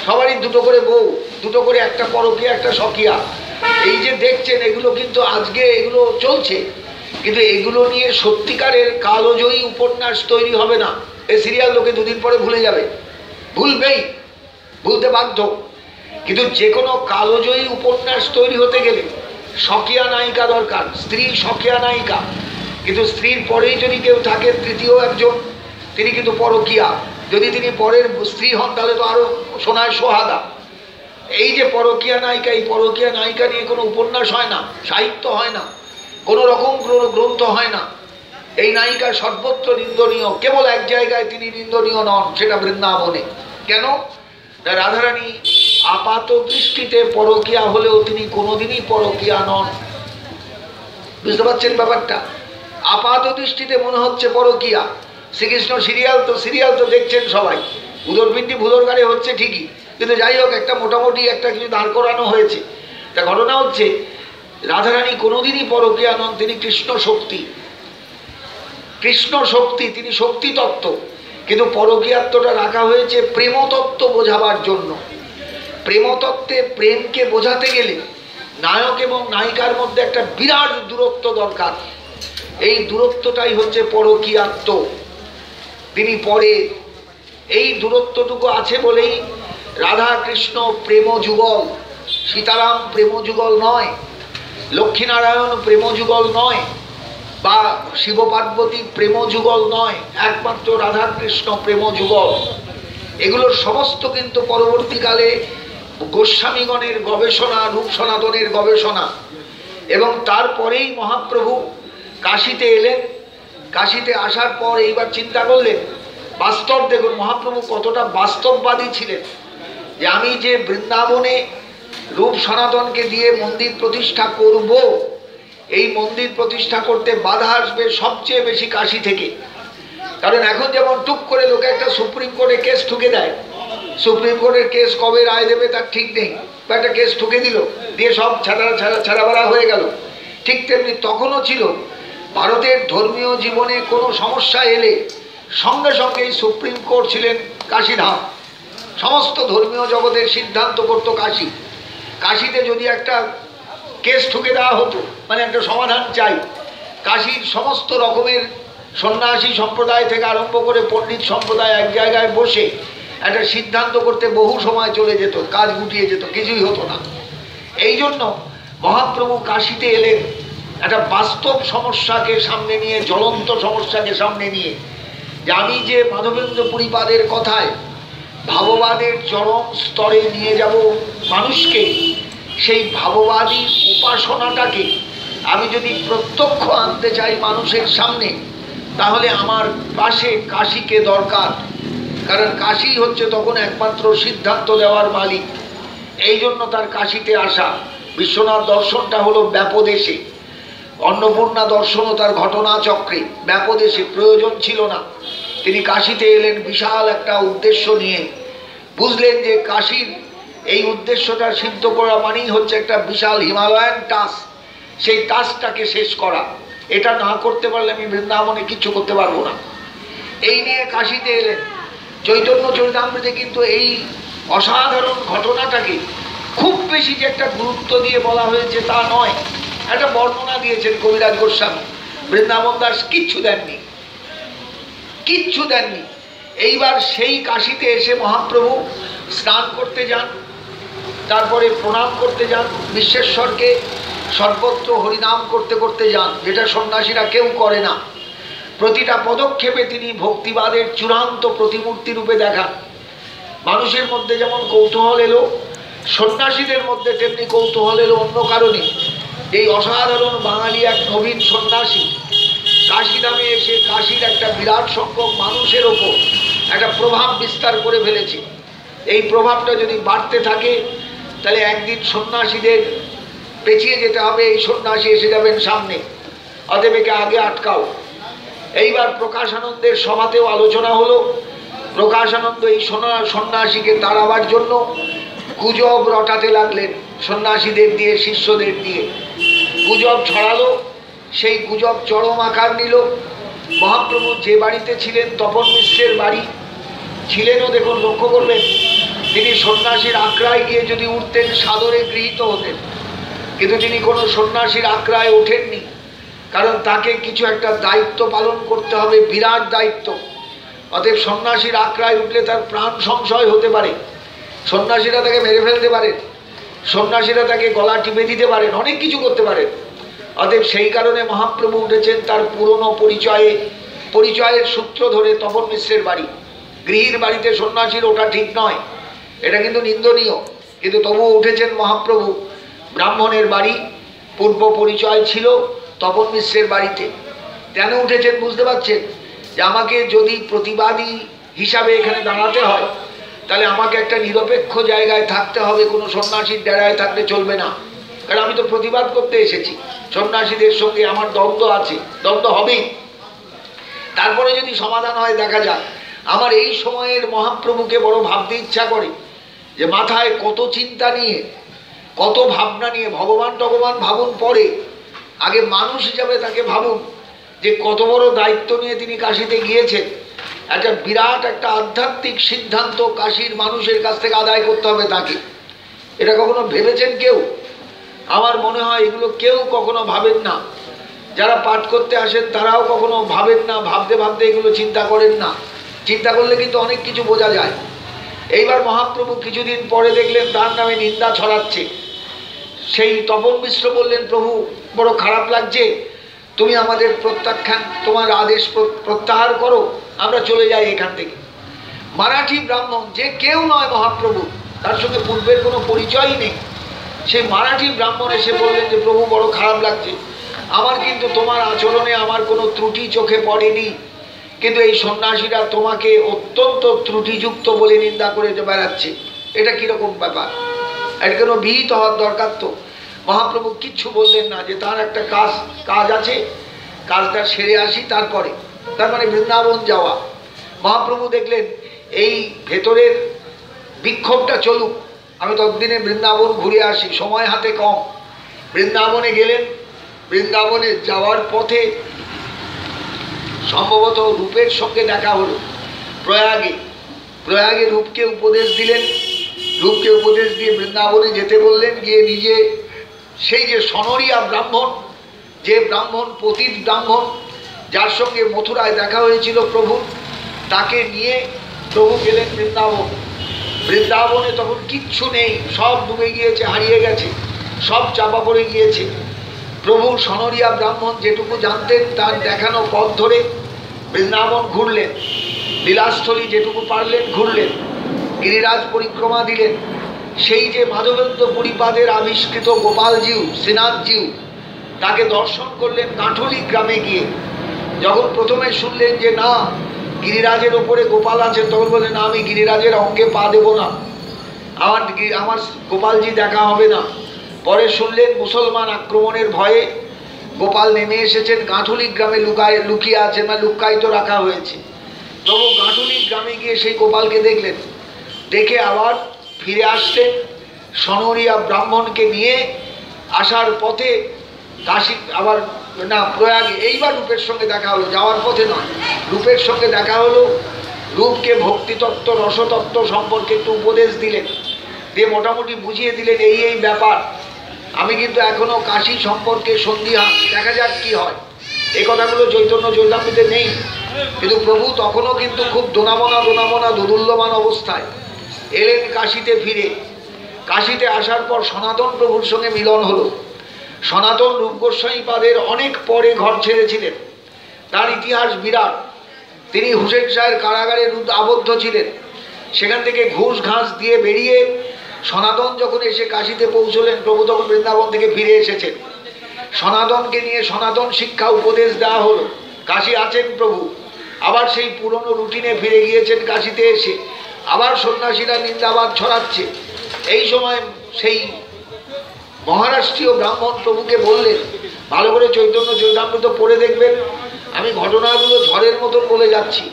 সবারই দুটো করে বউ, দুটো করে, একটা পরকীয়া একটা স্বকীয়া। এই যে দেখছেন এগুলো কিন্তু আজকে এগুলো চলছে, কিন্তু এগুলো নিয়ে সত্যিকারের কালজয়ী উপন্যাস তৈরি হবে না। এই সিরিয়াল লোকে দুদিন পরে ভুলে যাবে, ভুলবেই, ভুলতে বাধ্য। কিন্তু যে কোনো কালজয়ী উপন্যাস তৈরি হতে গেলে স্বকীয়া নায়িকা দরকার, স্ত্রী স্বকীয়া নায়িকা। কিন্তু স্ত্রীর পরেই যদি কেউ থাকে তৃতীয় একজন, তিনি কিন্তু পরকীয়া। যদি তিনি পরের স্ত্রী হন তাহলে তো আরো সোনায় সোহাগা। এই যে পরকীয়া নায়িকা, এই পরকীয়া নায়িকা নিয়ে কোনো উপন্যাস হয় না, সাহিত্য হয় না, কোনো রকম গ্রন্থ হয় না। এই নায়িকা সর্বত্র নিন্দনীয়, কেবল এক জায়গায় তিনি নিন্দনীয় নন, সেটা বৃন্দাবনে। কেন? রাধারানী আপাত দৃষ্টিতে পরকীয়া হলেও তিনি কোনোদিনই পরকীয়া নন। বুঝতে পারছেন ব্যাপারটা? আপাত দৃষ্টিতে মনে হচ্ছে পরকীয়া। শ্রীকৃষ্ণ সিরিয়াল তো দেখছেন সবাই, উদরপিণ্ডি ভুদরগাড়ে হচ্ছে ঠিকই, কিন্তু যাই হোক একটা মোটামুটি একটা কিছু দাঁড় করানো হয়েছে। তা ঘটনা হচ্ছে রাধারানী কোনোদিনই পরকীয়া নন, তিনি কৃষ্ণ শক্তি। কৃষ্ণ শক্তি, তিনি শক্তি তত্ত্ব, কিন্তু পরকীয়াত্বটা রাখা হয়েছে প্রেমতত্ত্ব বোঝাবার জন্য। প্রেমতত্ত্বে প্রেমকে বোঝাতে গেলে নায়ক এবং নায়িকার মধ্যে একটা বিরাট দূরত্ব দরকার। এই দূরত্বটাই হচ্ছে পরকীয়াত্ব। তিনি পরে এই দূরত্বটুকু আছে বলেই রাধা কৃষ্ণ প্রেম যুগল, সীতারাম প্রেম যুগল নয়, লক্ষ্মীনারায়ণ প্রেম যুগল নয়, বা শিব পার্বতী প্রেম যুগল নয়, একমাত্র রাধা কৃষ্ণ প্রেম যুগল। এগুলো সমস্ত কিন্তু পরবর্তীকালে গোস্বামীগণের গবেষণা, রূপ সনাতনের গবেষণা। এবং তারপরেই মহাপ্রভু কাশীতে এলেন। কাশীতে আসার পর এইবার চিন্তা করলেন, বাস্তব দেখুন মহাপ্রভু কতটা বাস্তববাদী ছিলেন, যে আমি যে বৃন্দাবনে রূপ সনাতনকে দিয়ে মন্দির প্রতিষ্ঠা করব, এই মন্দির প্রতিষ্ঠা করতে বাধা আসবে সবচেয়ে বেশি কাশী থেকে। কারণ এখন যেমন টুক করে লোকে একটা সুপ্রিম কোর্টে কেস ঠুকে দেয়, সুপ্রিম কোর্টের কেস কবে রায় দেবে তার ঠিক নেই, বা একটা কেস ঠুকে দিল দিয়ে সব ছাড়াবাড়া হয়ে গেল। ঠিক তেমনি তখনও ছিল, ভারতের ধর্মীয় জীবনে কোনো সমস্যা এলে সঙ্গে সঙ্গে এই সুপ্রিম কোর্ট ছিলেন কাশীধাম। সমস্ত ধর্মীয় জগতের সিদ্ধান্ত করত কাশী। কাশীতে যদি একটা কেস ঠুকে দেওয়া হতো, মানে একটা সমাধান চাই, কাশীর সমস্ত রকমের সন্ন্যাসী সম্প্রদায় থেকে আরম্ভ করে পণ্ডিত সম্প্রদায় এক জায়গায় বসে একটা সিদ্ধান্ত করতে বহু সময় চলে যেত, কাজ গুটিয়ে যেত, কিছুই হতো না। এই জন্য মহাপ্রভু কাশীতে এলেন একটা বাস্তব সমস্যাকে সামনে নিয়ে, জ্বলন্ত সমস্যাকে সামনে নিয়ে, যে আমি যে মাধবেন্দ্র পুরীপাদের কথায় ভাববাদের চরম স্তরে নিয়ে যাব মানুষকে, সেই ভাববাদী উপাসনাটাকে আমি যদি প্রত্যক্ষ আনতে চাই মানুষের সামনে, তাহলে আমার পাশে কাশীকে দরকার। কারণ কাশী হচ্ছে তখন একমাত্র সিদ্ধান্ত দেওয়ার মালিক। এই জন্য তার কাশীতে আসা। বিশ্বনাথ দর্শনটা হলো ব্যাপদেশে, অন্নপূর্ণা দর্শনও তার ঘটনা চক্রে, ব্যাপদেশে প্রয়োজন ছিল না। তিনি কাশীতে এলেন বিশাল একটা উদ্দেশ্য নিয়ে। বুঝলেন যে কাশীর এই উদ্দেশ্যটা সিদ্ধ করা মানেই হচ্ছে একটা বিশাল হিমালয়ান টাস্ক, সেই টাস্কটাকে শেষ করা। এটা না করতে পারলে আমি বৃন্দাবনে কিচ্ছু করতে পারবো না। এই নিয়ে কাশীতে এলেন। চৈতন্য চরিতামৃতে কিন্তু এই অসাধারণ ঘটনাটাকে খুব বেশি যে একটা গুরুত্ব দিয়ে বলা হয়েছে তা নয়, একটা বর্ণনা দিয়েছেন কবিরাজ গোস্বামী। বৃন্দাবন দাস কিচ্ছু দেননি, কিচ্ছু দেননি। এইবার সেই কাশীতে এসে মহাপ্রভু স্নান করতে যান, তারপরে প্রণাম করতে যান বিশ্বেশ্বরকে, সর্বত্র হরিনাম করতে করতে যান, যেটা সন্ন্যাসীরা কেউ করে না। প্রতিটা পদক্ষেপে তিনি ভক্তিবাদের চূড়ান্ত প্রতিমূর্তি রূপে দেখান। মানুষের মধ্যে যেমন কৌতূহল এলো, সন্ন্যাসীদের মধ্যে তেমনি কৌতূহল এলো অন্য কারণে। এই অসাধারণ বাঙালি এক নবীন সন্ন্যাসী কাশীধামে এসে কাশীর একটা বিরাট সংখ্যক মানুষের ওপর একটা প্রভাব বিস্তার করে ফেলেছে। এই প্রভাবটা যদি বাড়তে থাকে, তাহলে একদিন সন্ন্যাসীদের পেছিয়ে যেতে হবে, এই সন্ন্যাসী এসে যাবেন সামনে, অতএব একে আগে আটকাও। এইবার প্রকাশানন্দের সভাতেও আলোচনা হলো। প্রকাশানন্দ এই সন্ন্যাসীকে তাড়াবার জন্য গুজব রটাতে লাগলেন, সন্ন্যাসীদের দিয়ে, শিষ্যদের দিয়ে গুজব ছড়ালো। সেই গুজব চরম আকার নিল। মহাপ্রভু যে বাড়িতে ছিলেন, তপন মিশ্রের বাড়ি ছিলেনও, দেখুন লক্ষ্য করবেন, তিনি সন্ন্যাসীর আখড়ায় গিয়ে যদি উঠতেন সাদরে গৃহীত হতেন, কিন্তু তিনি কোনো সন্ন্যাসীর আখড়ায় ওঠেননি। কারণ তাকে কিছু একটা দায়িত্ব পালন করতে হবে, বিরাট দায়িত্ব। অতএব সন্ন্যাসীর আখড়ায় উঠলে তার প্রাণ সংশয় হতে পারে, সন্ন্যাসীরা তাকে মেরে ফেলতে পারেন, সন্ন্যাসীরা তাকে গলা টিপে দিতে পারেন, অনেক কিছু করতে পারেন। অতএব সেই কারণে মহাপ্রভু উঠেছেন তার পুরনো পরিচয়ের সূত্র ধরে তপন মিশ্রের বাড়ি। গৃহীর বাড়িতে সন্ন্যাসীর ওঠা ঠিক নয়, এটা কিন্তু নিন্দনীয়, কিন্তু তবুও উঠেছেন মহাপ্রভু। ব্রাহ্মণের বাড়ি, পূর্ব পরিচয় ছিল তপন মিশ্রের বাড়িতে। কেন উঠেছেন বুঝতে পারছেন? যে আমাকে যদি প্রতিবাদী হিসাবে এখানে দাঁড়াতে হয়, তাহলে আমাকে একটা নিরপেক্ষ জায়গায় থাকতে হবে, কোনো সন্ন্যাসীর ডেরায় থাকলে চলবে না। কারণ আমি তো প্রতিবাদ করতে এসেছি, সন্ন্যাসীদের সঙ্গে আমার দ্বন্দ্ব আছে, দ্বন্দ্ব হবেই। তারপরে যদি সমাধান হয় দেখা যাক। আমার এই সময়ের মহাপ্রভুকে বড় ভাবতে ইচ্ছা করে যে মাথায় কত চিন্তা নিয়ে, কত ভাবনা নিয়ে, ভগবান টগবান ভাবুন পরে, আগে মানুষ হিসাবে তাকে ভাবুন যে কত বড় দায়িত্ব নিয়ে তিনি কাশীতে গিয়েছেন। একটা বিরাট একটা আধ্যাত্মিক সিদ্ধান্ত কাশীর মানুষের কাছ থেকে আদায় করতে হবে তাকে। এটা কখনো ভেবেছেন কেউ? আমার মনে হয় এগুলো কেউ কখনো ভাবেন না। যারা পাঠ করতে আসেন তারাও কখনো ভাবেন না, ভাবতে ভাবতে এগুলো চিন্তা করেন না। চিন্তা করলে কিন্তু অনেক কিছু বোঝা যায়। এইবার মহাপ্রভু কিছুদিন পরে দেখলেন তার নামে নিন্দা ছড়াচ্ছে। সেই তপন মিশ্র বললেন, প্রভু বড় খারাপ লাগছে, তুমি আমাদের প্রত্যাখ্যান, তোমার আদেশ প্রত্যাহার করো, আমরা চলে যাই এখান থেকে। মারাঠি ব্রাহ্মণ, যে কেউ নয় মহাপ্রভু, তার সঙ্গে পূর্বের কোনো পরিচয়ই নেই, সেই মারাঠি ব্রাহ্মণ এসে বললেন যে প্রভু বড় খারাপ লাগছে, আমার কিন্তু তোমার আচরণে আমার কোনো ত্রুটি চোখে পড়েনি, কিন্তু এই সন্ন্যাসীরা তোমাকে অত্যন্ত ত্রুটিযুক্ত বলে নিন্দা করে বেড়াচ্ছে। এটা কিরকম ব্যাপার? এটা কোনো বিহিত হওয়ার দরকার তো। মহাপ্রভু কিচ্ছু বললেন না, যে তার একটা কাজ আছে, কাজটা সেরে আসি তারপরে, তার মানে বৃন্দাবন যাওয়া। মহাপ্রভু দেখলেন এই ভেতরের বিক্ষোভটা চলুক, আমি ততদিনে বৃন্দাবন ঘুরে আসি, সময় হাতে কম। বৃন্দাবনে গেলেন। বৃন্দাবনে যাওয়ার পথে সম্ভবত রূপের সঙ্গে দেখা হলো প্রয়াগে রূপকে উপদেশ দিলেন। রূপকে উপদেশ দিয়ে বৃন্দাবনে যেতে বললেন। গিয়ে নিজে সেই যে সনরিয়া ব্রাহ্মণ, যে ব্রাহ্মণ পতিত ব্রাহ্মণ, যার সঙ্গে মথুরায় দেখা হয়েছিল প্রভু, তাকে নিয়ে প্রভু গেলেন বৃন্দাবন। বৃন্দাবনে তখন কিচ্ছু নেই, সব ডুবে গিয়েছে, হারিয়ে গেছে, সব চাপা পড়ে গিয়েছে। প্রভু সনরিয়া ব্রাহ্মণ যেটুকু জানতেন তার দেখানো পথ ধরে বৃন্দাবন ঘুরলেন, লীলাস্থলী যেটুকু পারলেন ঘুরলেন, গিরিরাজ পরিক্রমা দিলেন। সেই যে মাধবেন্দ্র পরিপাদের আবিষ্কৃত গোপালজিউ, শ্রীনাথজিউ, তাকে দর্শন করলেন কাঠলি গ্রামে গিয়ে। যখন প্রথমে শুনলেন যে না গিরিরাজের ওপরে গোপাল আছে, তখন বললেন না, আমি গিরিরাজের অঙ্গে পা দেব না, আমার গোপালজি দেখা হবে না। পরে শুনলেন মুসলমান আক্রমণের ভয়ে গোপাল নেমে এসেছেন, গাঁঠুলি গ্রামে লুকিয়ে আছেন, বা লুকায়িত রাখা হয়েছে। প্রভু গাঁঠুলি গ্রামে গিয়ে সেই গোপালকে দেখলেন। দেখে আবার ফিরে আসলেন সনরিয়া ব্রাহ্মণকে নিয়ে। আসার পথে কাশী, আবার না প্রয়াগে, এইবার রূপের সঙ্গে দেখা হলো, যাওয়ার পথে নয়, রূপের সঙ্গে দেখা হলো। রূপকে ভক্তিতত্ত্ব রসতত্ত্ব সম্পর্কে একটু উপদেশ দিলেন, দিয়ে মোটামুটি বুঝিয়ে দিলেন এই এই ব্যাপার। আমি কিন্তু এখনো কাশী সম্পর্কে সন্দিহান, দেখা যাক কি হয়। এই কথাগুলো চৈতন্য চৈতামৃতে নেই, কিন্তু প্রভু তখনও কিন্তু খুব দোনামনা দোদুল্যমান অবস্থায় এলেন কাশীতে ফিরে। কাশীতে আসার পর সনাতন প্রভুর সঙ্গে মিলন হলো। সনাতন রূপ গোস্বামী পাদের অনেক পরে ঘর ছেড়েছিলেন, তার ইতিহাস বিরাট। তিনি হুসেন শাহের কারাগারে আবদ্ধ ছিলেন, সেখান থেকে ঘুষ ঘাস দিয়ে বেরিয়ে সনাতন যখন এসে কাশীতে পৌঁছলেন, প্রভু তখন বৃন্দাবন থেকে ফিরে এসেছেন। সনাতনকে নিয়ে সনাতন শিক্ষা উপদেশ দেওয়া হলো। কাশী আছেন প্রভু, আবার সেই পুরনো রুটিনে ফিরে গিয়েছেন। কাশীতে এসে আবার সন্ন্যাসীরা নিন্দাবাদ ছড়াচ্ছে। এই সময় সেই মহারাষ্ট্রীয় ব্রাহ্মণ প্রভুকে বললেন, ভালো করে চৈতন্য চৈতামৃত পড়ে দেখবেন, আমি ঘটনাগুলো ঝড়ের মতন বলে যাচ্ছি,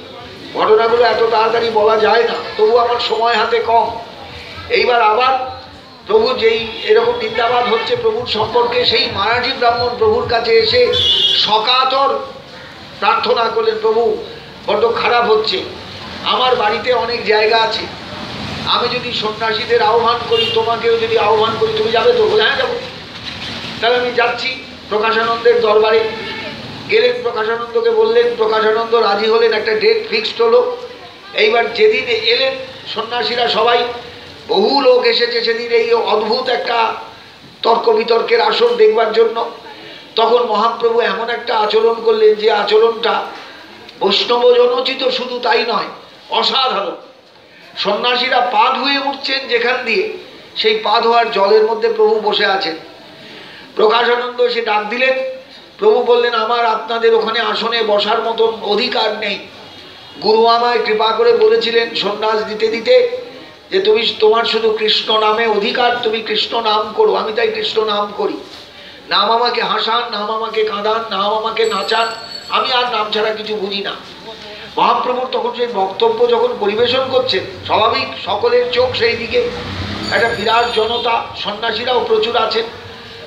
ঘটনাগুলো এত তাড়াতাড়ি বলা যায় না, তবু আমার সময় হাতে কম। এইবার আবার প্রভু যেই এরকম নিন্দাবাদ হচ্ছে প্রভুর সম্পর্কে, সেই মারাঠি ব্রাহ্মণ প্রভুর কাছে এসে সকাতর প্রার্থনা করলেন, প্রভু বড্ড খারাপ হচ্ছে, আমার বাড়িতে অনেক জায়গা আছে, আমি যদি সন্ন্যাসীদের আহ্বান করি, তোমাকেও যদি আহ্বান করি, তুমি যাবে তো? হ্যাঁ যাবো। তাহলে আমি যাচ্ছি। প্রকাশানন্দের দরবারে গেলেন, প্রকাশানন্দকে বললেন, প্রকাশানন্দ রাজি হলেন, একটা ডেট ফিক্সড হলো। এইবার যেদিন এলেন সন্ন্যাসীরা সবাই, বহু লোক এসেছে সেদিন এই অদ্ভুত একটা তর্ক বিতর্কের আসর দেখবার জন্য। তখন মহাপ্রভু এমন একটা আচরণ করলেন, যে আচরণটা বৈষ্ণব জনোচিত, শুধু তাই নয়, অসাধারণ। সন্ন্যাসীরা পা ধুয়ে উঠছেন যেখান দিয়ে, সেই পা ধোয়ার জলের মধ্যে প্রভু বসে আছেন। প্রকাশানন্দ এসে ডাক দিলেন, প্রভু বললেন, আমার আপনাদের ওখানে আসনে বসার মতন অধিকার নেই। গুরু আমায় কৃপা করে বলেছিলেন সন্ন্যাস দিতে দিতে যে তুমি তোমার শুধু কৃষ্ণ নামে অধিকার, তুমি কৃষ্ণ নাম করো। আমি তাই কৃষ্ণ নাম করি। নাম আমাকে হাসান, নাম আমাকে কাঁদান, নাম আমাকে নাচান, আমি আর নাম ছাড়া কিছু বুঝি না। মহাপ্রভুর তখন সেই বক্তব্য যখন পরিবেশন করছেন, স্বাভাবিক সকলের চোখ সেই দিকে, একটা বিরাট জনতা, সন্ন্যাসীরাও প্রচুর আছেন।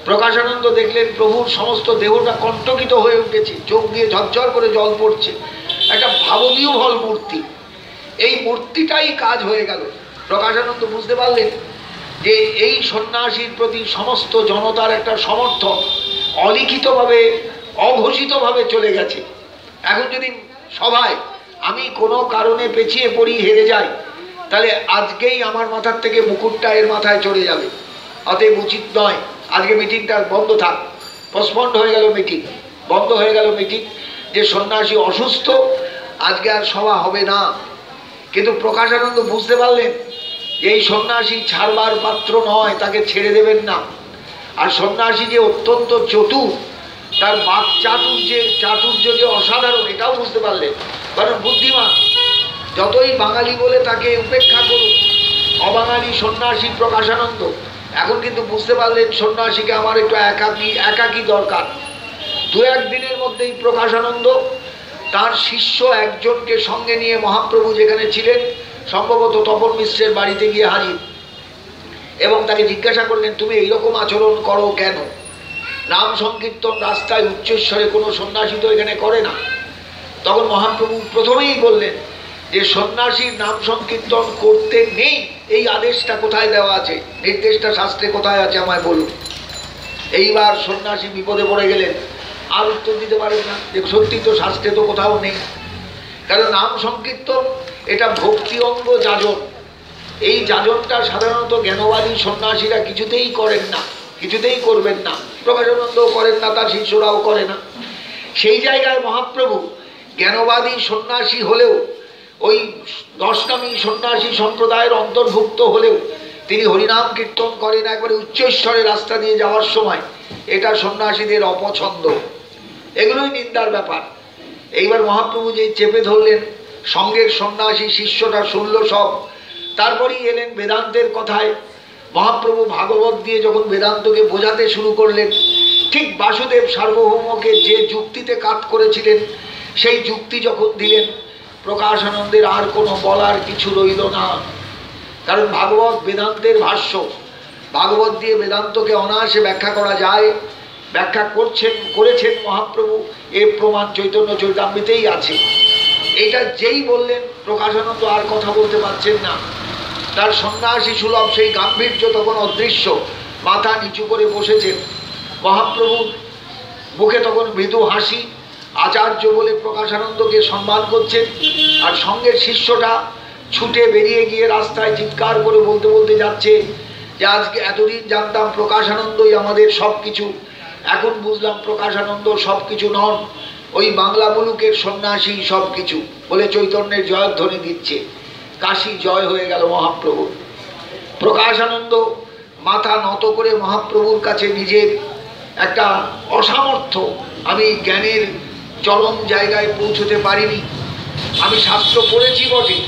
প্রকাশানন্দ দেখলেন প্রভুর সমস্ত দেহটা কণ্টকিত হয়ে উঠেছে, চোখ দিয়ে ঝরঝর করে জল পড়ছে, একটা ভাববিহ্বল মূর্তি। এই মূর্তিটাই কাজ হয়ে গেল। প্রকাশানন্দ বুঝতে পারলেন যে এই সন্ন্যাসীর প্রতি সমস্ত জনতার একটা সমর্থন অলিখিতভাবে, অঘোষিতভাবে চলে গেছে। এখন যদি সবাই আমি কোনো কারণে পেছিয়ে পড়ি, হেরে যাই, তাহলে আজকেই আমার মাথার থেকে মুকুটটা এর মাথায় চলে যাবে। অতএব উচিত নয়, আজকে মিটিংটা বন্ধ থাক। পোস্টপন্ড হয়ে গেল মিটিং, বন্ধ হয়ে গেল মিটিং, যে সন্ন্যাসী অসুস্থ, আজকে আর সভা হবে না। কিন্তু প্রকাশানন্দ বুঝতে পারলেন যে এই সন্ন্যাসী ছাড়বার পাত্র নয়, তাকে ছেড়ে দেবেন না। আর সন্ন্যাসী যে অত্যন্ত চতুর, তার বাক চাতুর্য যে অসাধারণ, এটাও বুঝতে পারলেন। কারণ বুদ্ধিমান, যতই বাঙালি বলে তাকে উপেক্ষা করুন, অবাঙালি সন্ন্যাসী প্রকাশানন্দ এখন কিন্তু বুঝতে পারলেন সন্ন্যাসীকে আমার একটু একাকী দরকার। দু একদিনের মধ্যেই প্রকাশানন্দ তার শিষ্য একজনকে সঙ্গে নিয়ে মহাপ্রভু যেখানে ছিলেন, সম্ভবত তপন মিশ্রের বাড়িতে গিয়ে হাজির, এবং তাকে জিজ্ঞাসা করলেন, তুমি এইরকম আচরণ করো কেন? নাম সংকীর্তন রাস্তায় উচ্চস্বরে কোনো সন্ন্যাসী তো এখানে করে না। তখন মহাপ্রভু প্রথমেই বললেন যে সন্ন্যাসীর নাম সংকীর্তন করতে নেই, এই আদেশটা কোথায় দেওয়া আছে, নির্দেশটা শাস্ত্রে কোথায় আছে আমায় বলুন। এইবার সন্ন্যাসী বিপদে পড়ে গেলেন, আর উত্তর দিতে পারেন না যে সত্যি তো শাস্ত্রে তো কোথাও নেই। কারণ নাম সংকীর্তন এটা ভক্তি অঙ্গ যাজন, এই যাজনটা সাধারণত জ্ঞানবাদী সন্ন্যাসীরা কিছুতেই করেন না, কিছুতেই করবেন না। প্রকাশানন্দও করেন না, তার শিষ্যরাও করে না। সেই জায়গায় মহাপ্রভু জ্ঞানবাদী সন্ন্যাসী হলেও, ওই দশনামী সন্ন্যাসী সম্প্রদায়ের অন্তর্ভুক্ত হলেও তিনি হরিনাম কীর্তন করেন একবারে উচ্চস্বরে রাস্তা দিয়ে যাওয়ার সময়। এটা সন্ন্যাসীদের অপছন্দ, এগুলোই নিন্দার ব্যাপার। এইবার মহাপ্রভু যে চেপে ধরলেন, সঙ্গের সন্ন্যাসী শিষ্যটা শুনল সব। তারপরেই এলেন বেদান্তের কথায়। মহাপ্রভু ভাগবত দিয়ে যখন বেদান্তকে বোঝাতে শুরু করলেন, ঠিক বাসুদেব সার্বভৌমকে যে যুক্তিতে কাট করেছিলেন, সেই যুক্তি যখন দিলেন, প্রকাশানন্দের আর কোনো বলার কিছু রইল না। কারণ ভাগবত বেদান্তের ভাষ্য, ভাগবত দিয়ে বেদান্তকে অনায়াসে ব্যাখ্যা করা যায়। ব্যাখ্যা করেছেন মহাপ্রভু, এর প্রমাণ চৈতন্য চৈতামৃতেই আছে। এটা যেই বললেন, প্রকাশানন্দ আর কথা বলতে পারছেন না। তার সন্ন্যাসী সুলভ সেই গাম্ভীর্য তখন অদৃশ্য, মাথা নিচু করে বসেছেন। মহাপ্রভুর মুখে তখন মৃদু হাসি, আচার্য বলে প্রকাশানন্দকে সম্মান করছেন। আর সঙ্গের শিষ্যটা ছুটে বেরিয়ে গিয়ে রাস্তায় চিৎকার করে বলতে বলতে যাচ্ছে যে আজকে এতদিন জানতাম প্রকাশানন্দই আমাদের সব কিছু, এখন বুঝলাম প্রকাশানন্দ সব কিছু নন, ওই বাংলা মুলুকের সন্ন্যাসী সব কিছু, বলে চৈতন্যের জয়ধ্বনি দিচ্ছে। কাশী জয় হয়ে গেল মহাপ্রভুর। প্রকাশানন্দ মাথা নত করে মহাপ্রভুর কাছে নিজের একটা অসামর্থ্য, আমি জ্ঞানের চরম জায়গায় পৌঁছতে পারিনি, আমি শাস্ত্র পড়েছি বটে,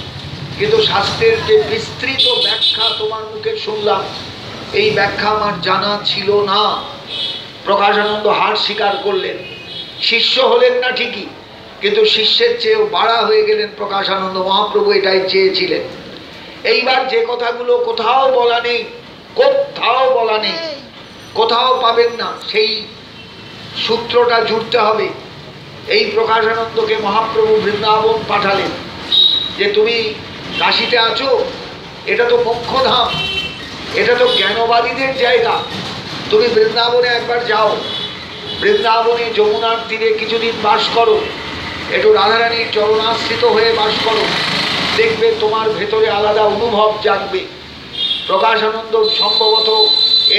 কিন্তু শাস্ত্রের যে বিস্তৃত ব্যাখ্যা তোমার মুখে শুনলাম, এই ব্যাখ্যা আমার জানা ছিল না। প্রকাশানন্দ হার স্বীকার করলেন। শিষ্য হলেন না ঠিকই, কিন্তু শিষ্যের চেয়েও বাড়া হয়ে গেলেন প্রকাশানন্দ। মহাপ্রভু এটাই চেয়েছিলেন। এইবার যে কথাগুলো কোথাও বলা নেই, কোথাও বলা নেই, কোথাও পাবেন না, সেই সূত্রটা জুড়তে হবে। এই প্রকাশানন্দকে মহাপ্রভু বৃন্দাবন পাঠালেন যে তুমি কাশীতে আছো, এটা তো মোক্ষধাম, এটা তো জ্ঞানবাদীদের জায়গা, তুমি বৃন্দাবনে একবার যাও, বৃন্দাবনে যমুনার তীরে কিছুদিন বাস করো, একটু রাধারানীর চরণাশ্রিত হয়ে বাস করো, দেখবে তোমার ভেতরে আলাদা অনুভব জাগবে। প্রকাশানন্দ সম্ভবত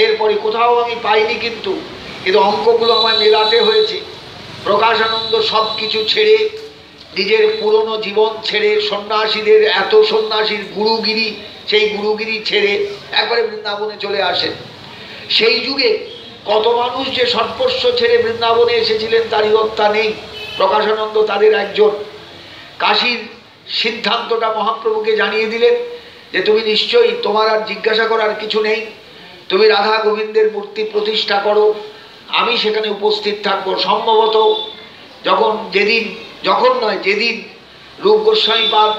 এরপরে কোথাও আমি পাইনি, কিন্তু অঙ্কগুলো আমায় মেলাতে হয়েছে। প্রকাশানন্দ সব কিছু ছেড়ে, নিজের পুরনো জীবন ছেড়ে, সন্ন্যাসীদের এত সন্ন্যাসীর গুরুগিরি, সেই গুরুগিরি ছেড়ে একবারে বৃন্দাবনে চলে আসেন। সেই যুগে কত মানুষ যে সর্বস্ব ছেড়ে বৃন্দাবনে এসেছিলেন তারই হত্যা নেই। প্রকাশানন্দ তাদের একজন। কাশীর সিদ্ধান্তটা মহাপ্রভুকে জানিয়ে দিলেন যে তুমি নিশ্চয়ই, তোমার আর জিজ্ঞাসা করার কিছু নেই, তুমি রাধা গোবিন্দের মূর্তি প্রতিষ্ঠা করো, আমি সেখানে উপস্থিত থাকবো। সম্ভবত যেদিন রূপ গোস্বামীপাদ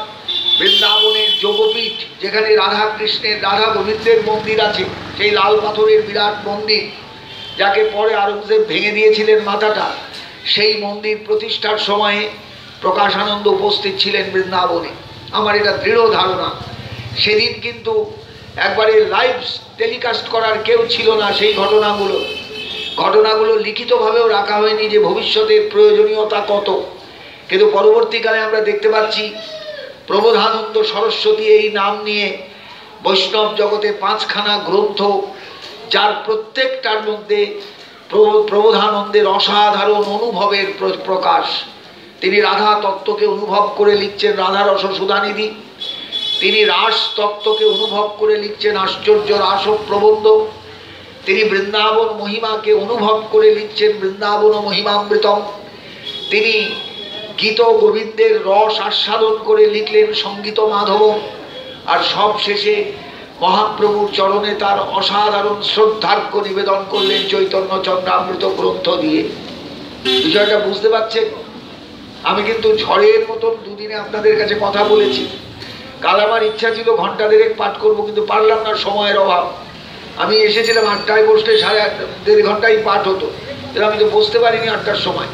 বৃন্দাবনের যোগপীঠ, যেখানে রাধা কৃষ্ণের, রাধা গোবিন্দের মন্দির আছে, সেই লাল পাথরের বিরাট মন্দির, যাকে পরে আরবদেব ভেঙে দিয়েছিলেন মাথাটা, সেই মন্দির প্রতিষ্ঠার সময়ে প্রকাশানন্দ উপস্থিত ছিলেন বৃন্দাবনে। আমার এটা দৃঢ় ধারণা। সেদিন কিন্তু একবারে লাইভ টেলিকাস্ট করার কেউ ছিল না। সেই ঘটনাগুলো লিখিতভাবেও রাখা হয়নি যে ভবিষ্যতের প্রয়োজনীয়তা কত। কিন্তু পরবর্তীকালে আমরা দেখতে পাচ্ছি প্রবোধানন্দ সরস্বতী এই নাম নিয়ে বৈষ্ণব জগতে 5খানা গ্রন্থ, যার প্রত্যেকটার মধ্যে প্রবোধানন্দের অসাধারণ অনুভবের প্রকাশ। তিনি রাধা তত্ত্বকে অনুভব করে লিখছেন রাধারস সুধানিধি, তিনি রাস তত্ত্বকে অনুভব করে লিখছেন আশ্চর্য রাস প্রবন্ধ, তিনি বৃন্দাবন মহিমাকে অনুভব করে লিখছেন বৃন্দাবন মহিমামৃতম, তিনি গীত গোবিন্দের রস আস্বাদন করে লিখলেন সঙ্গীত মাধবম, আর সব শেষে মহাপ্রভুর চরণে তার অসাধারণ শ্রদ্ধার্ঘ্য নিবেদন করলেন চৈতন্য চন্দ্রামৃত গ্রন্থ দিয়ে। বিষয়টা বুঝতে পারছেন? আমি কিন্তু ঝড়ের মতন দুদিনে আপনাদের কাছে কথা বলেছি। কাল আমার ইচ্ছা ছিল ঘন্টা দেড়েক পাঠ করবো, কিন্তু পারলাম না, সময়ের অভাব। আমি এসেছিলাম 8টায়, বসলে 1.5 ঘন্টাই পাঠ হতো, কিন্তু আমি তো বসতে পারিনি 8টার সময়।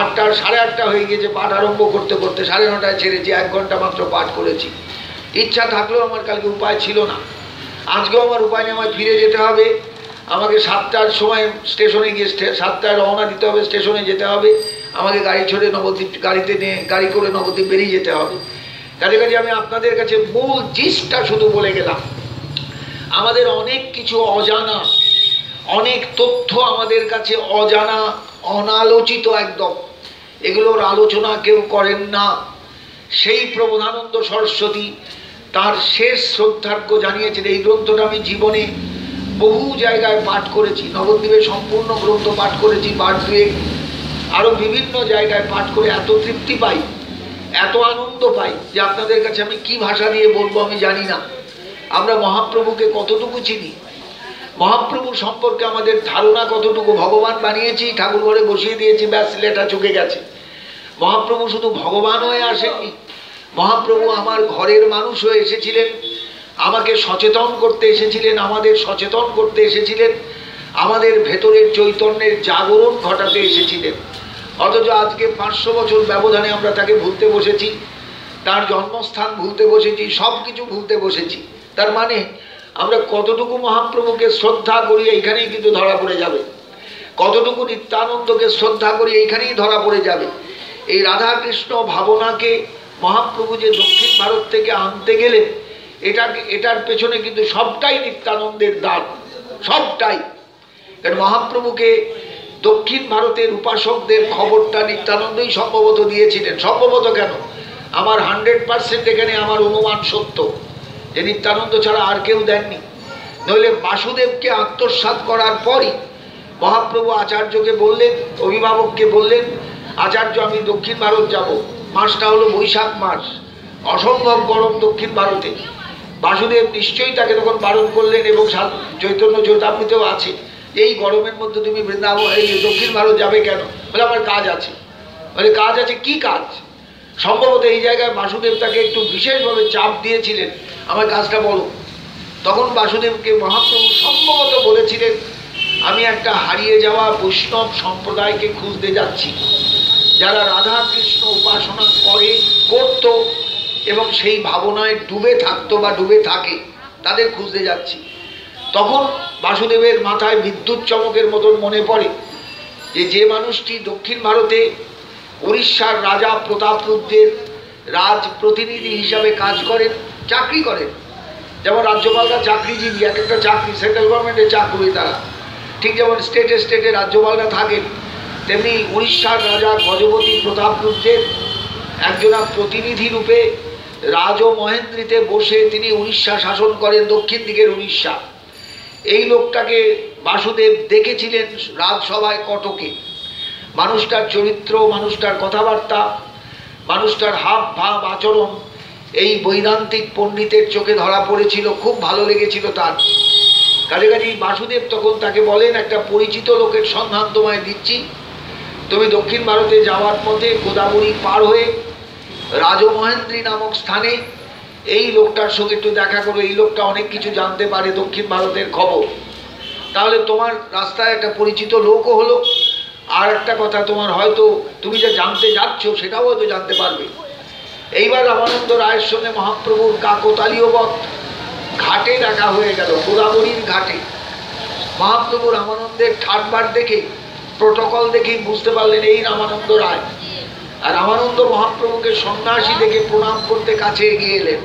8টার 8:30 হয়ে গিয়েছে পাঠ আরম্ভ করতে করতে, 9:30 ছেড়েছি, 1 ঘন্টা মাত্র পাঠ করেছি। ইচ্ছা থাকলেও আমার কালকে উপায় ছিল না। আজকেও আমার উপায় নেই, আমায় ফিরে যেতে হবে। আমাকে 7টার সময় স্টেশনে গিয়ে 7টায় রওনা দিতে হবে, স্টেশনে যেতে হবে। আমাকে গাড়ি করে নবদ্বীপ বেরিয়ে যেতে হবে। কাজে আমি আপনাদের কাছে মূল জিসটা শুধু বলে গেলাম। আমাদের অনেক কিছু অজানা, অনেক তথ্য আমাদের কাছে অজানা, অনালোচিত একদম, এগুলোর আলোচনা কেউ করেন না। সেই প্রবোধানন্দ সরস্বতী তার শেষ শ্রদ্ধার্ঘ্য জানিয়েছেন। এই গ্রন্থটা আমি জীবনে বহু জায়গায় পাঠ করেছি, নবদ্বীপে সম্পূর্ণ গ্রন্থ পাঠ করেছি, পাঠ দুয়ে আরও বিভিন্ন জায়গায় পাঠ করে এত তৃপ্তি পাই, এত আনন্দ পাই যে আপনাদের কাছে আমি কি ভাষা দিয়ে বলবো আমি জানি না। আমরা মহাপ্রভুকে কতটুকু চিনি, মহাপ্রভু সম্পর্কে আমাদের ধারণা কতটুকু। ভগবান বানিয়েছি, ঠাকুর ঘরে বসিয়ে দিয়েছি, ব্যাস লেটা চুকে গেছে। মহাপ্রভু শুধু ভগবান হয়ে আসেননি, মহাপ্রভু আমার ঘরের মানুষ হয়ে এসেছিলেন, আমাকে সচেতন করতে এসেছিলেন, আমাদের সচেতন করতে এসেছিলেন, আমাদের ভেতরের চৈতন্যের জাগরণ ঘটাতে এসেছিলেন। অথচ আজকে 500 বছর ব্যবধানে আমরা তাকে ভুলতে বসেছি, তার জন্মস্থান ভুলতে বসেছি, সব কিছু ভুলতে বসেছি। তার মানে আমরা কতটুকু মহাপ্রভুকে শ্রদ্ধা করি এইখানেই কিন্তু ধরা পড়ে যাবে, কতটুকু নিত্যানন্দকে শ্রদ্ধা করি এইখানেই ধরা পড়ে যাবে। এই রাধা কৃষ্ণ ভাবনাকে মহাপ্রভু যে দক্ষিণ ভারত থেকে আনতে গেলেন, এটার পেছনে কিন্তু সবটাই নিত্যানন্দের দান, সবটাই। কারণ মহাপ্রভুকে দক্ষিণ ভারতের উপাসকদের খবরটা নিত্যানন্দই সম্ভবত দিয়েছিলেন। সম্ভবত কেন, আমার 100% এখানে আমার অনুমান সত্য যে নিত্যানন্দ ছাড়া আর কেউ দেননি। নইলে বাসুদেবকে আত্মসাৎ করার পরই মহাপ্রভু আচার্যকে বললেন, অভিভাবককে বললেন, আচার্য আমি দক্ষিণ ভারত যাব, মাসটা হলো বৈশাখ মাস, অসম্ভব গরম দক্ষিণ ভারতে। বাসুদেব নিশ্চয়ই তাকে তখন বারণ করলেন, এবং চৈতন্য চৈতামৃতেও আছে, এই গরমের মধ্যে তুমি বৃন্দাবন এই দক্ষিণ ভারত যাবে কেন? বলে আমার কাজ আছে। বলে কাজ আছে, কি কাজ? সম্ভবত এই জায়গায় বাসুদেব তাকে একটু বিশেষভাবে চাপ দিয়েছিলেন, আমার কাজটা বলো। তখন বাসুদেবকে মহাপ্রভু সম্ভবত বলেছিলেন, আমি একটা হারিয়ে যাওয়া বৈষ্ণব সম্প্রদায়কে খুঁজতে যাচ্ছি, যারা রাধা কৃষ্ণ উপাসনা করত এবং সেই ভাবনায় ডুবে থাকতো বা ডুবে থাকে, তাদের খুঁজতে যাচ্ছি। তখন বাসুদেবের মাথায় বিদ্যুৎ চমকের মতন মনে পড়ে যে মানুষটি দক্ষিণ ভারতে উড়িষ্যার রাজা প্রতাপরুদ্রের রাজ প্রতিনিধি হিসাবে কাজ করেন, চাকরি করেন। যেমন রাজ্যপালরা চাকরিজীবী, এক একটা চাকরি, সেন্ট্রাল গভর্নমেন্টের চাকরি তারা, ঠিক যেমন স্টেটে রাজ্যপালরা থাকেন, তেমনি উড়িষ্যার রাজা গজপতি প্রতাপরুদ্রের একজনা প্রতিনিধি রূপে রাজমহেন্দ্রীতে বসে তিনি উড়িষ্যা শাসন করেন, দক্ষিণ দিকের উড়িষ্যা। এই লোকটাকে বাসুদেব দেখেছিলেন রাজসভায় কটকে। মানুষটার চরিত্র, মানুষটার কথাবার্তা, মানুষটার হাব ভাব আচরণ এই বৈদান্তিক পণ্ডিতের চোখে ধরা পড়েছিল, খুব ভালো লেগেছিল তার। কাছাকাছি বাসুদেব তখন তাকে বলেন, একটা পরিচিত লোকের সন্ধান তোমায় দিচ্ছি, তুমি দক্ষিণ ভারতে যাওয়ার পথে গোদাবরী পার হয়ে রাজমহেন্দ্রী নামক স্থানে এই লোকটার সঙ্গে একটু দেখা করো, এই লোকটা অনেক কিছু জানতে পারে দক্ষিণ ভারতের খবর। তাহলে তোমার রাস্তায় একটা পরিচিত লোকও হলো, আর একটা কথা, তোমার হয়তো তুমি যা জানতে যাচ্ছ সেটাও হয়তো জানতে পারবে। এইবার রামানন্দ রায়ের সঙ্গে মহাপ্রভুর কাকতালীয়বৎ ঘাটে দেখা হয়ে গেল, গোদাবরীর ঘাটে। মহাপ্রভু রামানন্দের ঠাটবার দেখে, প্রোটোকল দেখেই বুঝতে পারলেন এই রামানন্দ রায়। আর রামানন্দ মহাপ্রভুকে সন্ন্যাসী দেখে প্রণাম করতে কাছে এগিয়ে এলেন।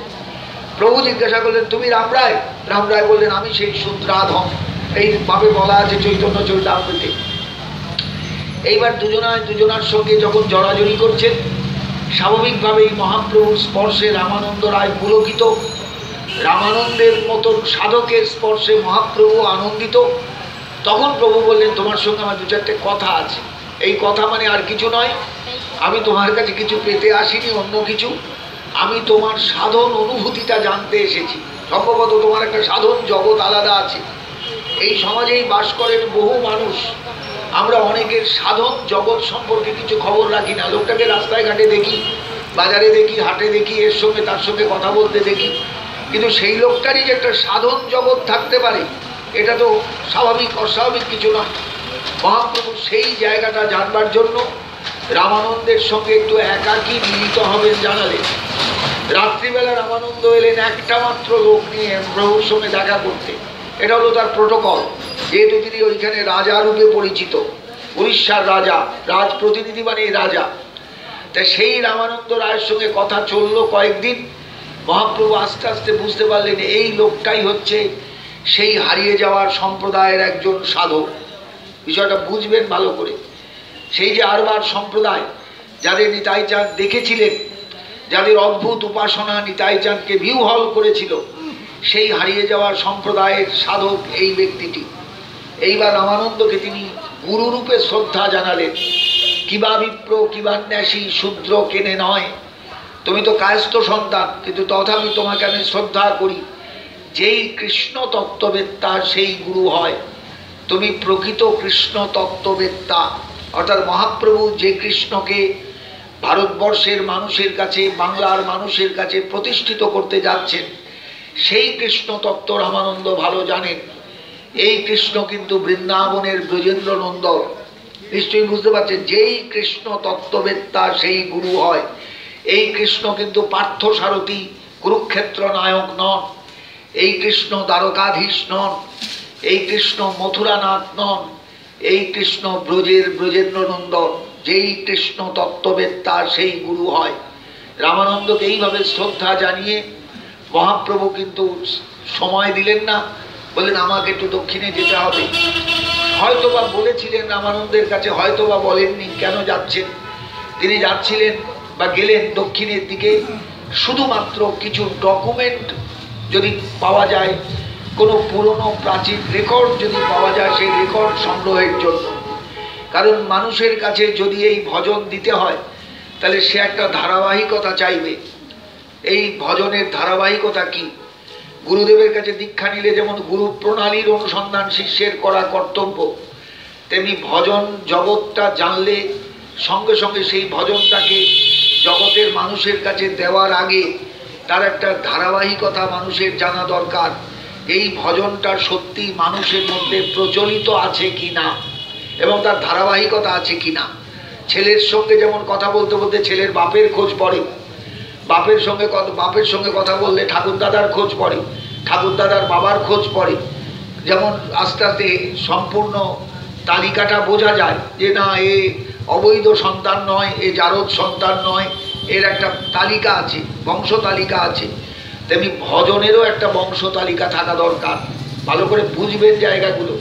প্রভু জিজ্ঞাসা করলেন, তুমি রামরায়? রামরায় বললেন, আমি সেই শুদ্রাধম, এইভাবে বলা আছে চৈতন্য চরিতামৃতে। এইবার দুজনার সঙ্গে যখন জড়াজড়ি করছেন, স্বাভাবিকভাবেই মহাপ্রভুর স্পর্শে রামানন্দ রায় পুলকিত, রামানন্দের মতন সাধকের স্পর্শে মহাপ্রভু আনন্দিত। তখন প্রভু বললেন, তোমার সঙ্গে আমার দু চারটে কথা আছে। এই কথা মানে আর কিছু নয়, আমি তোমার কাছে কিছু পেতে আসিনি, অন্য কিছু। আমি তোমার সাধন অনুভূতিটা জানতে এসেছি। সম্ভবত তোমার একটা সাধন জগৎ আলাদা আছে। এই সমাজেই বাস করেন বহু মানুষ, আমরা অনেকের সাধন জগৎ সম্পর্কে কিছু খবর রাখি না। লোকটাকে রাস্তায় ঘাটে দেখি, বাজারে দেখি, হাটে দেখি, এর সঙ্গে তার সঙ্গে কথা বলতে দেখি, কিন্তু সেই লোকটারই যে একটা সাধন জগৎ থাকতে পারে এটা তো স্বাভাবিক, অস্বাভাবিক কিছু নয়। মহাপ্রভু সেই জায়গাটা জানবার জন্য রামানন্দের সঙ্গে একটু একাকী মিলিত হবেন জানালেন। রাত্রিবেলা রামানন্দ এলেন একটা মাত্র লোক নিয়ে প্রভুর সঙ্গে দেখা করতে। এটা হলো তার প্রোটোকল, যেহেতু তিনি ওইখানে রাজা রূপে পরিচিত, উড়িষ্যার রাজা, রাজ প্রতিনিধি মানে রাজা। তাই সেই রামানন্দ রায়ের সঙ্গে কথা চললো কয়েকদিন। মহাপ্রভু আস্তে আস্তে বুঝতে পারলেন এই লোকটাই হচ্ছে সেই হারিয়ে যাওয়ার সম্প্রদায়ের একজন সাধক। বিষয়টা বুঝবেন ভালো করে। সেই যে আরবার সম্প্রদায়, যাদের নিতাই চাঁদ দেখেছিলেন, যাদের অদ্ভুত উপাসনা নিতাই চাঁদকে বিহ্বল করেছিল, সেই হারিয়ে যাওয়ার সম্প্রদায়ের সাধক এই ব্যক্তিটি। এইবার রামানন্দকে তিনি গুরুরূপে শ্রদ্ধা জানালেন। কিবা বিপ্র কিবান্যাসী শূদ্র কেনে নয়, তুমি তো কায়স্থ সন্তান, কিন্তু তথাপি তোমাকে আমি শ্রদ্ধা করি। যেই কৃষ্ণ তত্ত্ববেত্তা সেই গুরু হয়। তুমি প্রকৃত কৃষ্ণ তত্ত্ববেত্তা, অর্থাৎ মহাপ্রভু যে কৃষ্ণকে ভারতবর্ষের মানুষের কাছে, বাংলার মানুষের কাছে প্রতিষ্ঠিত করতে যাচ্ছেন, সেই কৃষ্ণ তত্ত্ব রামানন্দ ভালো জানেন। এই কৃষ্ণ কিন্তু বৃন্দাবনের ব্রজেন্দ্র নন্দন। নিশ্চয়ই বুঝতে পারছেন, যেই কৃষ্ণ তত্ত্ববেত্তা সেই গুরু হয়। এই কৃষ্ণ কিন্তু পার্থ সারথী, কুরুক্ষেত্র নায়ক নন। এই কৃষ্ণ দ্বারকাধীশ নন। এই কৃষ্ণ মথুরানাথ নন। এই কৃষ্ণ ব্রজের ব্রজেন্দ্র নন্দন। যেই কৃষ্ণ তত্ত্ববেত্তা সেই গুরু হয়। রামানন্দকে এইভাবে শ্রদ্ধা জানিয়ে মহাপ্রভু কিন্তু সময় দিলেন না, বললেন আমাকে একটু দক্ষিণে যেতে হবে। হয়তোবা বলেছিলেন রামানন্দের কাছে, হয়তোবা বলেননি কেন যাচ্ছেন। তিনি যাচ্ছিলেন বা গেলেন দক্ষিণের দিকে শুধুমাত্র কিছু ডকুমেন্ট যদি পাওয়া যায়, কোনো পুরনো প্রাচীন রেকর্ড যদি পাওয়া যায়, সেই রেকর্ড সংগ্রহের জন্য। কারণ মানুষের কাছে যদি এই ভজন দিতে হয়, তাহলে সে একটা ধারাবাহিকতা চাইবে। এই ভজনের ধারাবাহিকতা কি? গুরুদেবের কাছে দীক্ষা নিলে যেমন গুরু প্রণালীর অনুসন্ধান শিষ্যের করা কর্তব্য, তেমনি ভজন জগৎটা জানলে সঙ্গে সঙ্গে সেই ভজনটাকে জগতের মানুষের কাছে দেওয়ার আগে তার একটা ধারাবাহিকতা মানুষের জানা দরকার। এই ভজনটা সত্যি মানুষের মধ্যে প্রচলিত আছে কি না, এবং তার ধারাবাহিকতা আছে কি না। ছেলের সঙ্গে যেমন কথা বলতে বলতে ছেলের বাপের খোঁজ পড়ে, বাপের সঙ্গে কথা বললে ঠাকুরদাদার খোঁজ পড়ে, ঠাকুরদাদার বাবার খোঁজ পড়ে। যেমন আস্তে আস্তে সম্পূর্ণ তালিকাটা বোঝা যায় যে না, এ অবৈধ সন্তান নয়, এ জারদ সন্তান নয়, এর একটা তালিকা আছে, বংশ তালিকা আছে। তেমনি ভজনেরও একটা বংশ তালিকা থাকা দরকার। ভালো করে বুঝবেন জায়গাগুলো।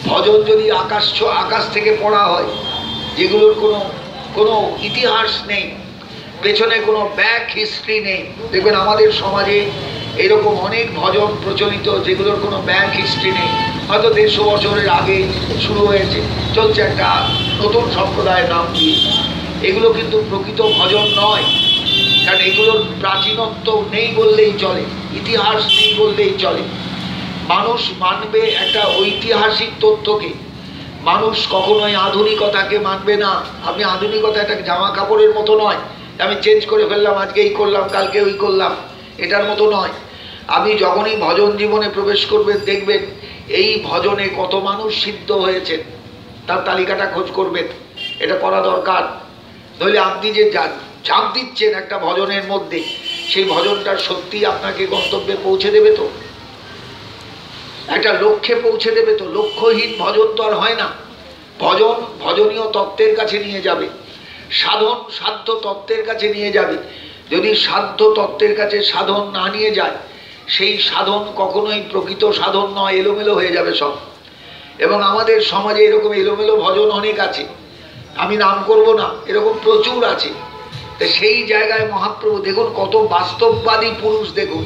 ভজন যদি আকাশ থেকে পড়া হয়, যেগুলোর কোনো ইতিহাস নেই, পেছনে কোনো ব্যাক হিস্ট্রি নেই। দেখবেন আমাদের সমাজে এরকম অনেক ভজন প্রচলিত যেগুলোর কোনো ব্যাক হিস্ট্রি নেই। হয়তো 150 বছরের আগে শুরু হয়েছে, চলছে একটা নতুন সম্প্রদায়ের নাম দিয়ে। এগুলো কিন্তু প্রকৃত ভজন নয়, কারণ এগুলোর প্রাচীনত্ব নেই বললেই চলে, ইতিহাস নেই বললেই চলে। মানুষ মানবে একটা ঐতিহাসিক তথ্যকে, মানুষ কখনোই আধুনিকতাকে মানবে না। আপনি আধুনিকতা একটা জামা কাপড়ের মতো নয়, আমি চেঞ্জ করে ফেললাম, আজকে এই করলাম কালকে ওই করলাম, এটার মতো নয়। আপনি যখনই ভজন জীবনে প্রবেশ করবেন দেখবেন এই ভজনে কত মানুষ সিদ্ধ হয়েছেন তার তালিকাটা খোঁজ করবেন, এটা করা দরকার। নইলে আপনি যে ঝাঁপ দিচ্ছেন একটা ভজনের মধ্যে, সেই ভজনটা সত্যি আপনাকে গন্তব্যে পৌঁছে দেবে তো, একটা লক্ষ্যে পৌঁছে দেবে তো। লক্ষ্যহীন ভজন তো আর হয় না। ভজন ভজনীয় তত্ত্বের কাছে নিয়ে যাবে, সাধন সাধ্য তত্ত্বের কাছে নিয়ে যাবে। যদি সাধ্য তত্ত্বের কাছে সাধন না নিয়ে যায়, সেই সাধন কখনোই প্রকৃত সাধন নয়, এলোমেলো হয়ে যাবে সব। এবং আমাদের সমাজে এরকম এলোমেলো ভজন অনেক আছে, আমি নাম করব না, এরকম প্রচুর আছে। তো সেই জায়গায় মহাপ্রভু দেখুন কত বাস্তববাদী পুরুষ, দেখুন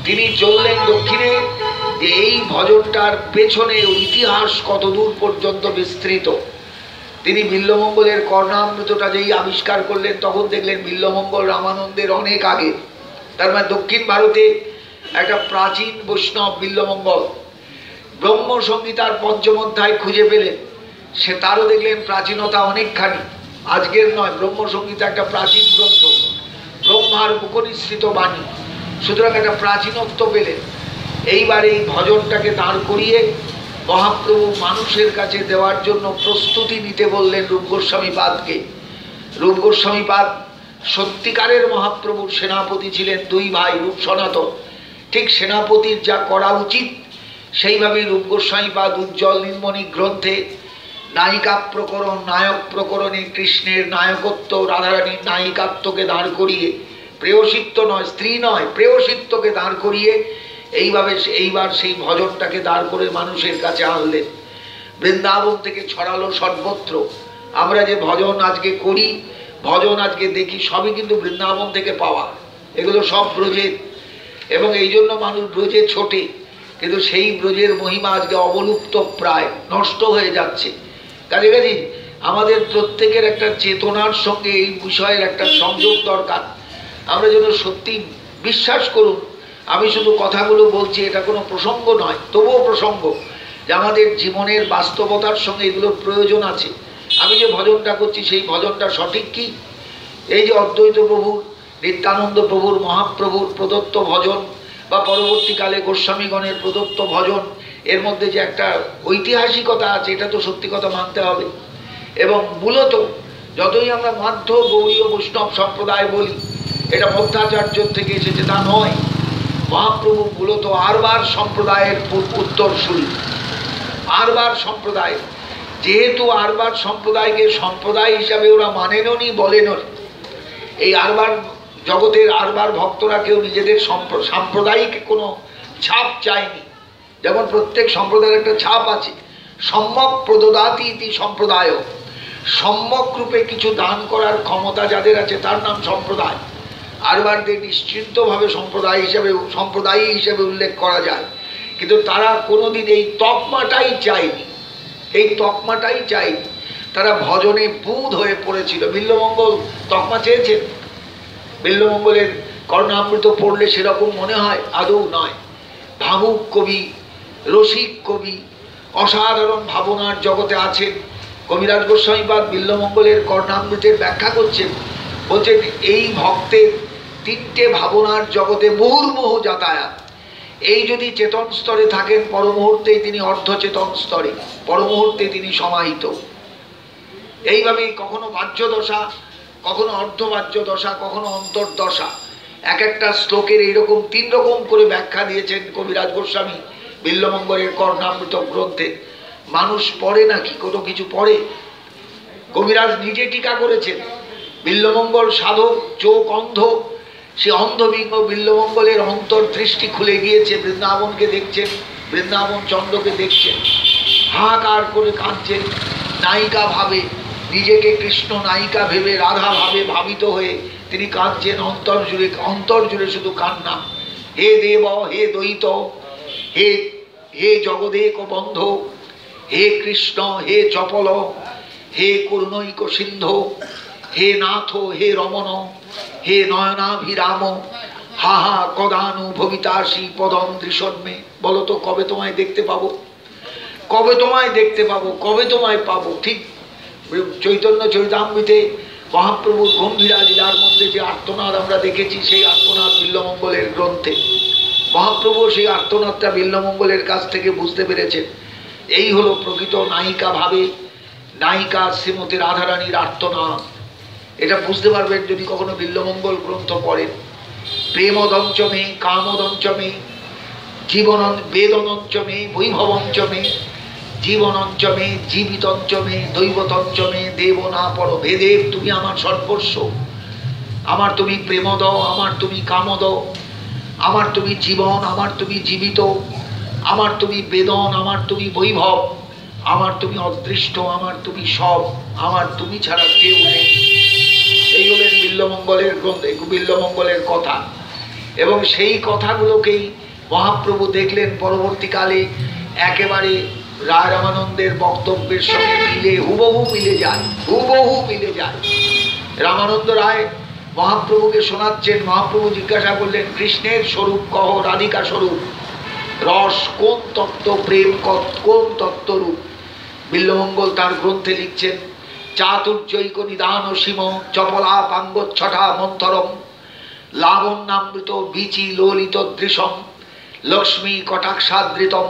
তিনি চললেন দক্ষিণে, যে এই ভজনটার পেছনে ইতিহাস কত দূর পর্যন্ত বিস্তৃত। তিনি বিল্বমঙ্গলের কর্ণামৃতটা যেই আবিষ্কার করলেন, তখন দেখলেন বিল্বমঙ্গল রামানন্দের অনেক আগে। তার মানে দক্ষিণ ভারতে একটা প্রাচীন বৈষ্ণব বিল্বমঙ্গল। ব্রহ্মসংহিতার ৫ম অধ্যায় খুঁজে পেলেন, সে তারও দেখলেন প্রাচীনতা অনেকখানি, আজকের নয়। ব্রহ্মসংহিতা একটা প্রাচীন গ্রন্থ, ব্রহ্মার মুখনিসৃত বাণী, সুতরাং একটা প্রাচীনত্ব পেলেন। এইবার এই ভজনটাকে দাঁড় করিয়ে মহাপ্রভু মানুষের কাছে দেওয়ার জন্য প্রস্তুতি নিতে বললেন রূপ গোস্বামীপাদকে। রূপ গোস্বামীপাদ সত্যিকারের মহাপ্রভুর সেনাপতি ছিলেন, দুই ভাই রূপ সনাতন। ঠিক সেনাপতির যা করা উচিত সেইভাবেই রূপ গোস্বামীপাদ উজ্জ্বল নীলমণি গ্রন্থে নায়িকা প্রকরণ, নায়ক প্রকরণে কৃষ্ণের নায়কত্ব, রাধারানীর নায়িকাত্বকে দাঁড় করিয়ে, প্রেয়সিত্ব নয়, স্ত্রী নয়, প্রেয়সিত্বকে দাঁড় করিয়ে এইবার সেই ভজনটাকে দাঁড় করে মানুষের কাছে আনলেন। বৃন্দাবন থেকে ছড়ালো সর্বত্র। আমরা যে ভজন আজকে করি, ভজন আজকে দেখি, সবই কিন্তু বৃন্দাবন থেকে পাওয়া, এগুলো সব ব্রজের। এবং এই জন্য মানুষ ব্রজে ছোটে, কিন্তু সেই ব্রজের মহিমা আজকে অবলুপ্ত, প্রায় নষ্ট হয়ে যাচ্ছে। কাছাকাছি আমাদের প্রত্যেকের একটা চেতনার সঙ্গে এই বিষয়ের একটা সংযোগ দরকার। আমরা যেন সত্যি বিশ্বাস করুন, আমি শুধু কথাগুলো বলছি, এটা কোনো প্রসঙ্গ নয়, তবুও প্রসঙ্গ যে আমাদের জীবনের বাস্তবতার সঙ্গে এগুলোর প্রয়োজন আছে। আমি যে ভজনটা করছি সেই ভজনটা সঠিক কি? এই যে অদ্বৈত প্রভুর, নিত্যানন্দ প্রভুর, মহাপ্রভুর প্রদত্ত ভজন বা পরবর্তীকালে গোস্বামীগণের প্রদত্ত ভজন, এর মধ্যে যে একটা ঐতিহাসিকতা আছে, এটা তো সত্যি কথা মানতে হবে। এবং মূলত যতই আমরা মাধ্য গৌড়ীয় বৈষ্ণব সম্প্রদায় বলি, এটা মধ্যাচার্যর থেকে এসেছে তা নয়। মহাপ্রভু মূলত আরবার সম্প্রদায়ের উত্তরসূরি, আরবার সম্প্রদায়। যেহেতু আরবার সম্প্রদায়কে সম্প্রদায় হিসাবে ওরা মানেনও নি, বলেনও নি। এই আরবার জগতের আরবার ভক্তরা কেউ নিজেদের সাম্প্রদায়িক কোনো ছাপ চায়নি। যেমন প্রত্যেক সম্প্রদায়ের একটা ছাপ আছে, সম্যক প্রদদাতি ইতি সম্প্রদায়। সম্যক রূপে কিছু দান করার ক্ষমতা যাদের আছে তার নাম সম্প্রদায়। আরবারদের নিশ্চিন্তভাবে সম্প্রদায়ী হিসেবে উল্লেখ করা যায়, কিন্তু তারা কোনোদিন এই তকমাটাই চায়নি, এই তকমাটাই চায়নি। তারা ভজনে বুধ হয়ে পড়েছিল। বিল্বমঙ্গল তকমা চেয়েছেন, বিল্বমঙ্গলের কর্ণামৃত পড়লে সেরকম মনে হয়, আদৌ নয়। ভাবুক কবি, রসিক কবি, অসাধারণ ভাবনার জগতে আছেন। কবিরাজ গোস্বামীপাদ বিল্বমঙ্গলের কর্ণামৃতের ব্যাখ্যা করছেন, বলছেন এই ভক্তের 3টে ভাবনার জগতে মুহুর্মুহু যাতায়াত। এই যদি চেতন স্তরে থাকেন, পরমুহূর্তেই তিনি অর্ধচেতন স্তরে, পরমুহূর্তে তিনি সমাহিত। এইভাবেই কখনো বাহ্য দশা, কখনো অর্ধবাহ্য দশা, কখনো অন্তর্দশা। এক একটা শ্লোকের এইরকম 3 রকম করে ব্যাখ্যা দিয়েছেন কবিরাজ গোস্বামী বিল্বমঙ্গলের কর্ণামৃত গ্রন্থে। মানুষ পড়ে নাকি কোনো কিছু পড়ে? কবিরাজ নিজে টিকা করেছেন। বিল্বমঙ্গল সাধক, চোখ অন্ধ, সে অন্ধবিঙ্গ বিল্বমঙ্গলের অন্তর্দৃষ্টি খুলে গিয়েছে, বৃন্দাবনকে দেখছেন, বৃন্দাবন চন্দ্রকে দেখছেন, হাহাকার করে কাঁদছেন। নায়িকা ভাবে, নিজেকে কৃষ্ণ নায়িকা ভেবে, রাধা ভাবে ভাবিত হয়ে তিনি কাঁদছেন। অন্তর জুড়ে শুধু কান্না। হে দেব, হে দ্বৈত, হে হে জগদেক বন্ধ, হে কৃষ্ণ, হে চপল, হে করুণৈক সিন্ধু, হে নাথ, হে রমণ, হে নয়নাভিরাম, হা হা কদানু ভবিতাসি পদম দৃশ্যন্মে। বলো তো কবে তোমায় দেখতে পাবো, কবে তোমায় দেখতে পাবো, কবে তোমায় পাবো। ঠিক চৈতন্য চরিতামৃতে মহাপ্রভুর গম্ভীরা লীলার মধ্যে যে আর্তনাদ আমরা দেখেছি, সেই আর্তনাদ বিল্বমঙ্গলের গ্রন্থে মহাপ্রভু সেই আর্তনাদটা বিল্বমঙ্গলের কাছ থেকে বুঝতে পেরেছেন। এই হলো প্রকৃত নায়িকা ভাবে নায়িকা শ্রীমতী রাধারানীর আর্তনাদ। এটা বুঝতে পারবেন যদি কখনো বিল্বমঙ্গল গ্রন্থ পড়েন। প্রেমদঞ্চমে, কামদঞ্চমে, জীবন বেদনঞ্চমে, বৈভবঞ্চমে, জীবনঞ্চমে, জীবিতঞ্চমে, দৈবতঞ্চমে, দেব না পর ভেদেব। তুমি আমার সর্বস্ব, আমার তুমি প্রেমদ, আমার তুমি কামদ, আমার তুমি জীবন, আমার তুমি জীবিত, আমার তুমি বেদন, আমার তুমি বৈভব, আমার তুমি অদৃষ্ট, আমার তুমি সব, আমার তুমি ছাড়া কেউ নেই। এই হলেন বিল্বমঙ্গলের গ্রন্থ, বিল্বমঙ্গলের কথা। এবং সেই কথাগুলোকেই মহাপ্রভু দেখলেন পরবর্তীকালে একেবারে রায় রামানন্দের বক্তব্যের সঙ্গে মিলে হুবহু মিলে যায়, হুবহু মিলে যায়। রামানন্দ রায় মহাপ্রভুকে শোনাচ্ছেন। মহাপ্রভু জিজ্ঞাসা করলেন, কৃষ্ণের স্বরূপ কহ, রাধিকা স্বরূপ রস কোন তত্ত্ব, প্রেম কোন তত্ত্বরূপ। বিল্বমঙ্গল তার গ্রন্থে লিখছেন, চাতুর্যৈক নিদান সীম চপলা পাঙ্গচ্ছটা মন্থরম লাবণ্যামৃত বীচি ললিত দৃশম লক্ষ্মী কটাক্ষাদৃতম